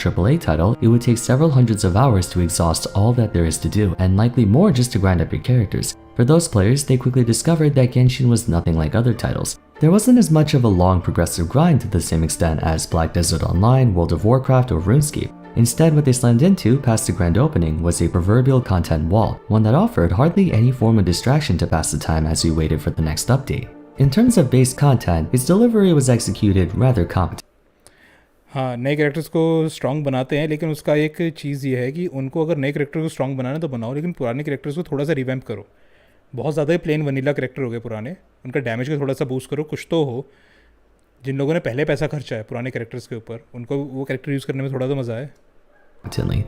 AAA title, it would take several hundreds of hours to exhaust all that there is to do, and likely more just to grind up your characters. For those players, they quickly discovered that Genshin was nothing like other titles. There wasn't as much of a long progressive grind to the same extent as Black Desert Online, World of Warcraft, or RuneScape. Instead, what they slammed into, past the grand opening, was a proverbial content wall, one that offered hardly any form of distraction to pass the time as we waited for the next update. In terms of base content, its delivery was executed rather competently. हाँ, नए characters को strong बनाते हैं, लेकिन उसका एक चीज़ ये है कि उनको अगर नए कैरेक्टर को स्ट्रॉन्ग बनाना तो बनाओ, लेकिन पुराने कैरेक्टर्स को थोड़ा सा रिवैम्प करो. बहुत ज़्यादा ही प्लेन वनीला कैरेक्टर हो गए पुराने, उनका डैमेज को थोड़ा सा बूस्ट करो. कुछ तो हो. जिन लोगों ने पहले पैसा खर्चा है पुराने कैरेक्टर्स के ऊपर, उनको वो कैरेक्टर यूज़ करने में थोड़ा तो मज़ा है.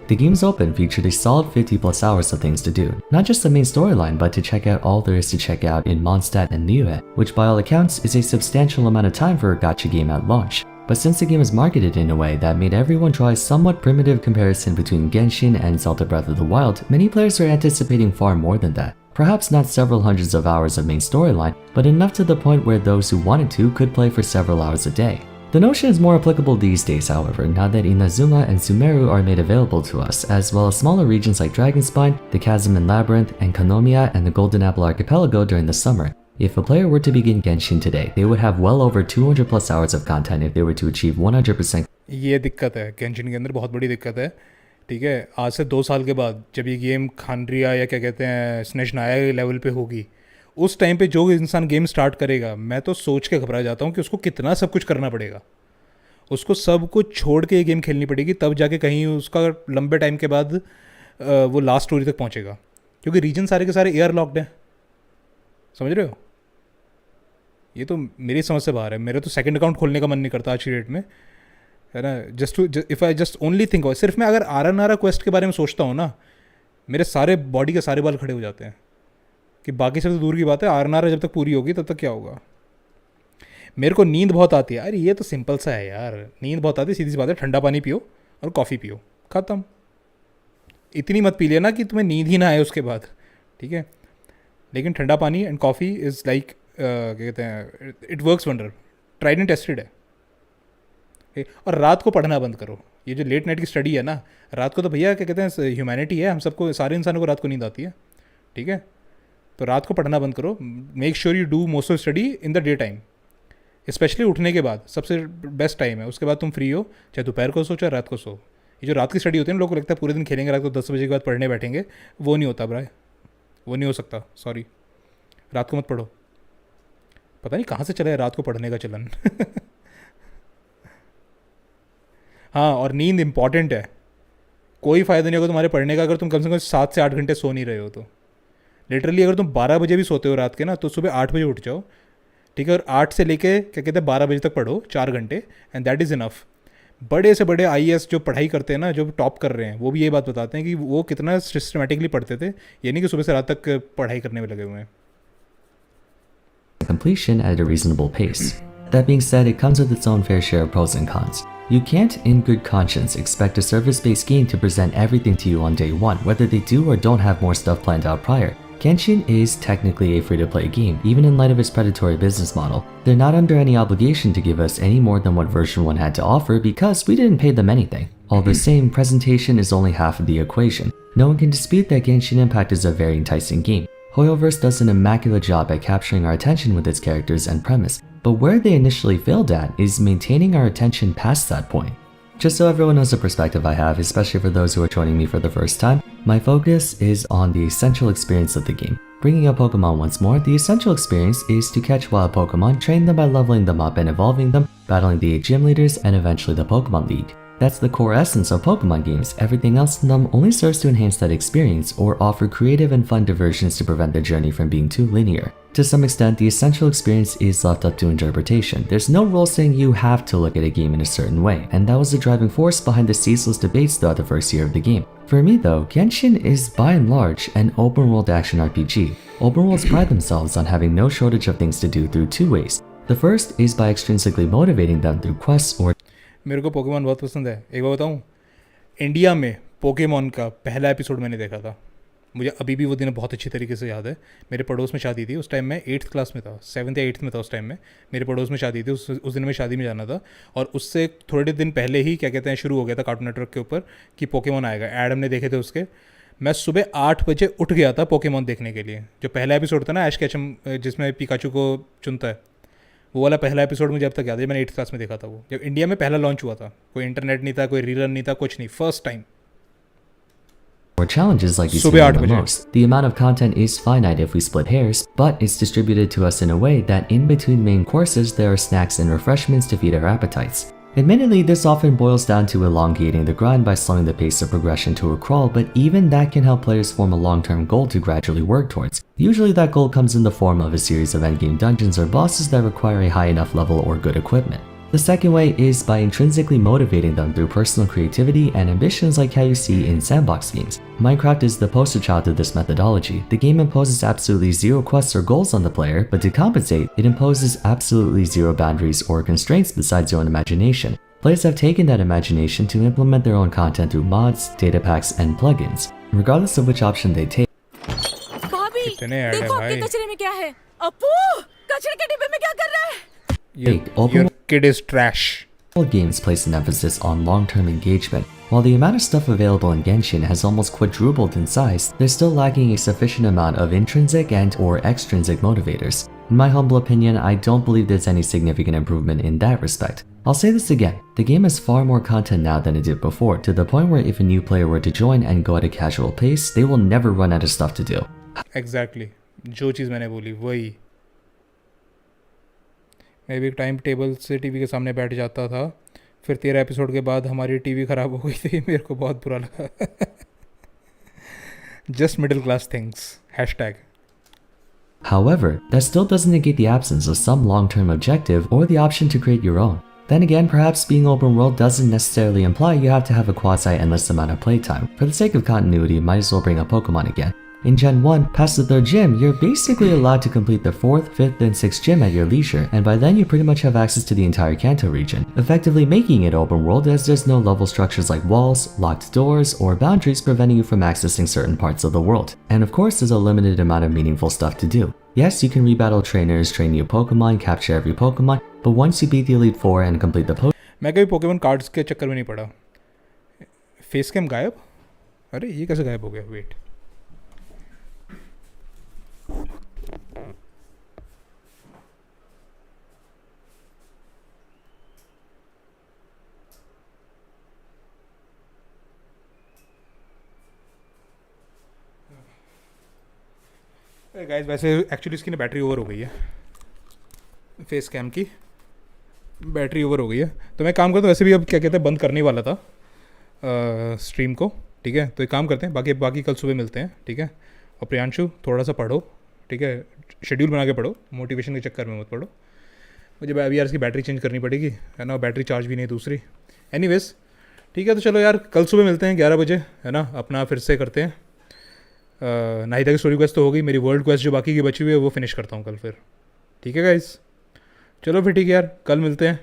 The game's open featured a solid 50 plus hours of things to do. Not just the main storyline, but to check out all there is to check out in Mondstadt and Niue, which by all accounts is a substantial amount of time for a gacha game at launch. But since the game is marketed in a way that made everyone try a somewhat primitive comparison between Genshin and Zelda Breath of the Wild, many players are anticipating far more than that. Perhaps not several hundreds of hours of main storyline, but enough to the point where those who wanted to could play for several hours a day. The notion is more applicable these days, however, now that Inazuma and Sumeru are made available to us, as well as smaller regions like Dragonspine, the Chasm and Labyrinth, and Konomiya and the Golden Apple Archipelago during the summer. If a player were to begin Genshin today, they would have well over 200 plus hours of content if they were to achieve 100%. ये दिक्कत है Genshin के अंदर, बहुत बड़ी दिक्कत है. ठीक है, आज से 2 साल के बाद जब ये गेम खानरिया या क्या कहते हैं स्नेशनाया लेवल पे होगी, उस टाइम पे जो इंसान गेम स्टार्ट करेगा, मैं तो सोच के घबरा जाता हूँ कि उसको कितना सब कुछ करना पड़ेगा. उसको सब कुछ छोड़ के ये गेम खेलनी पड़ेगी, तब जाके कहीं उसका लंबे टाइम के बाद वो लास्ट स्टोरी तक पहुँचेगा. क्योंकि रीजन सारे के सारे एयर लॉक्ड हैं. समझ रहे हो? ये तो मेरी समझ से बाहर है. मेरे तो सेकंड अकाउंट खोलने का मन नहीं करता आज की डेट में, है ना. If I just only think of, सिर्फ मैं अगर आर क्वेस्ट के बारे में सोचता हूँ ना, मेरे सारे बॉडी के सारे बाल खड़े हो जाते हैं. कि बाकी सब तो दूर की बात है, आर जब तक पूरी होगी तब तक क्या होगा. मेरे को नींद बहुत आती है. अरे ये तो सिंपल सा है यार, नींद बहुत आती है, सीधी सी बात है. ठंडा पानी पियो और कॉफ़ी पियो, ख़त्म. इतनी मत पी लेना कि तुम्हें नींद ही ना आए उसके बाद. ठीक है, लेकिन ठंडा पानी एंड कॉफ़ी इज़ लाइक कहते हैं, it works wonder. Tried and tested है. और रात को पढ़ना बंद करो. ये जो लेट नाइट की स्टडी है ना, रात को तो भैया क्या कहते हैं, ह्यूमैनिटी है, हम सबको, सारे इंसानों को रात को नींद आती है. ठीक है, तो रात को पढ़ना बंद करो. Make sure you do most of study in the day time, specially उठने के बाद सबसे बेस्ट टाइम है. उसके बाद तुम फ्री हो, चाहे दोपहर को सो चाहे रात को सो. ये जो रात की स्टडी होती है ना, लोगों को लगता है पूरे दिन खेलेंगे, रात को 10 बजे के बाद पढ़ने बैठेंगे. वो नहीं होता ब्राय, वो नहीं हो सकता. सॉरी, रात को मत पढ़ो. पता नहीं कहाँ से चला है रात को पढ़ने का चलन. हाँ, और नींद इंपॉर्टेंट है. कोई फ़ायदा नहीं होगा तुम्हारे पढ़ने का अगर तुम कम से कम 7 से 8 घंटे सो नहीं रहे हो तो. लिटरली अगर तुम 12 बजे भी सोते हो रात के ना, तो सुबह 8 बजे उठ जाओ, ठीक है, और 8 से लेके क्या कहते हैं 12 बजे तक पढ़ो 4 घंटे, एंड दैट इज़ इनफ. बड़े से बड़े IAS जो पढ़ाई करते हैं ना, जो टॉप कर रहे हैं, वो भी ये बात बताते हैं कि वो कितना सिस्टमेटिकली पढ़ते थे, ये नहीं कि सुबह से रात तक पढ़ाई करने में लगे हुए हैं. Completion at a reasonable pace. That being said, it comes with its own fair share of pros and cons. You can't, in good conscience, expect a service-based game to present everything to you on day one, whether they do or don't have more stuff planned out prior. Genshin is technically a free-to-play game, even in light of its predatory business model. They're not under any obligation to give us any more than what version 1 had to offer because we didn't pay them anything. All the same, presentation is only half of the equation. No one can dispute that Genshin Impact is a very enticing game. Hoyoverse does an immaculate job at capturing our attention with its characters and premise, but where they initially failed at is maintaining our attention past that point. Just so everyone knows the perspective I have, especially for those who are joining me for the first time, my focus is on the essential experience of the game. Bringing up Pokemon once more, the essential experience is to catch wild Pokemon, train them by leveling them up and evolving them, battling the 8 gym leaders, and eventually the Pokemon League. That's the core essence of Pokemon games. Everything else in them only serves to enhance that experience or offer creative and fun diversions to prevent the journey from being too linear. To some extent, the essential experience is left up to interpretation. There's no rule saying you have to look at a game in a certain way, and that was the driving force behind the ceaseless debates throughout the first year of the game. For me though, Genshin is by and large an open world action RPG. Open worlds pride themselves on having no shortage of things to do through two ways. The first is by extrinsically motivating them through quests or मेरे को Pokemon बहुत पसंद है. एक बार बताऊँ, India में Pokemon का पहला एपिसोड मैंने देखा था. मुझे अभी भी वो दिन बहुत अच्छी तरीके से याद है. मेरे पड़ोस में शादी थी, उस टाइम मैं 8th क्लास में था, 7th या 8th में था उस टाइम में. मेरे पड़ोस में शादी थी, उस दिन में शादी में जाना था, और उससे थोड़े दिन पहले ही क्या कहते हैं शुरू हो गया था कार्टून नेटवर्क के ऊपर कि पोकेमॉन आएगा. ऐड हमने देखे थे उसके. मैं सुबह 8 बजे उठ गया था पोकेमॉन देखने के लिए. जो पहला एपिसोड था ना ऐश कैचम, जिसमें पिकाचू को चुनता है, वो वाला पहला एपिसोड मुझे अब तक याद है. मैंने 8th क्लास में देखा था वो, जब इंडिया में पहला लॉन्च हुआ था. कोई इंटरनेट नहीं था, कोई रीरन नहीं था, कुछ नहीं, first time. or challenges like you see on the most. The amount of content is finite if we split hairs, but it's distributed to us in a way that in between main courses there are snacks and refreshments to feed our appetites. Admittedly, this often boils down to elongating the grind by slowing the pace of progression to a crawl, but even that can help players form a long-term goal to gradually work towards. Usually that goal comes in the form of a series of endgame dungeons or bosses that require a high enough level or good equipment. The second way is by intrinsically motivating them through personal creativity and ambitions like how you see in sandbox games. Minecraft is the poster child of this methodology. The game imposes absolutely zero quests or goals on the player, but to compensate, it imposes absolutely zero boundaries or constraints besides your own imagination. Players have taken that imagination to implement their own content through mods, data packs, and plugins. Regardless of which option they take. भाभी, देखो आपके कचरे में क्या है? अपू, कचरे के डिब्बे में क्या कर रहा है? Your kid is trash. All games place an emphasis on long-term engagement. While the amount of stuff available in Genshin has almost quadrupled in size, they're still lacking a sufficient amount of intrinsic and or extrinsic motivators. In my humble opinion, I don't believe there's any significant improvement in that respect. I'll say this again, the game has far more content now than it did before, to the point where if a new player were to join and go at a casual pace, they will never run out of stuff to do. Exactly. जो चीज़ मैंने बोली वही. मैं भी time table से TV के सामने बैठ जाता था, फिर 13 एपिसोड के बाद हमारी टीवी ख़राब हो गई थी. मेरे को बहुत बुरा लगा. Just middle class things. #. However, that still doesn't negate the absence of some long-term objective or the option to create your own. Then again, perhaps being open world doesn't necessarily imply you have to have a quasi-endless amount of playtime. For the sake of continuity, might as well bring up Pokemon again. In Gen 1, past the 3rd gym, you're basically allowed to complete the 4th, 5th, and 6th gym at your leisure, and by then you pretty much have access to the entire Kanto region, effectively making it open world as there's no level structures like walls, locked doors, or boundaries preventing you from accessing certain parts of the world. And of course, there's a limited amount of meaningful stuff to do. Yes, you can rebattle trainers, train new Pokemon, capture every Pokemon, but once you beat the Elite Four and complete the मैं कभी Pokemon cards के चक्कर में नहीं पड़ा. Face cam गायब? अरे ये कैसे गायब हो गया? वेट. गाइस वैसे एक्चुअली इसकी ना बैटरी ओवर हो गई है. फेस कैम की बैटरी ओवर हो गई है, तो मैं काम करता हूँ. वैसे भी अब क्या कहते हैं बंद करने वाला था स्ट्रीम को, ठीक है. तो एक काम करते हैं, बाकी कल सुबह मिलते हैं, ठीक है. और प्रियांशु थोड़ा सा पढ़ो, ठीक है, शेड्यूल बना के पढ़ो, मोटिवेशन के चक्कर में मत पढ़ो। मुझे अभी यार इसकी बैटरी चेंज करनी पड़ेगी, है ना, बैटरी चार्ज भी नहीं दूसरी। एनीवेज ठीक है, तो चलो यार कल सुबह मिलते हैं 11 बजे, है ना, अपना फिर से करते हैं। नाहिदा की स्टोरी क्वेस्ट तो हो गई, मेरी वर्ल्ड क्वेस्ट जो बाकी की बची हुई है वो फिनिश करता हूँ कल फिर, ठीक है गाइस। चलो फिर ठीक है यार, कल मिलते हैं,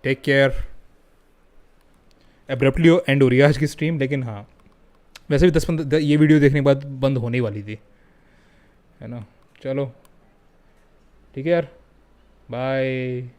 टेक केयर। एब्रप्टली एंड हो रही है आज की स्ट्रीम, लेकिन हाँ वैसे भी 10-15 ये वीडियो देखने के बाद बंद होने वाली थी, है ना। चलो ठीक है यार, बाय।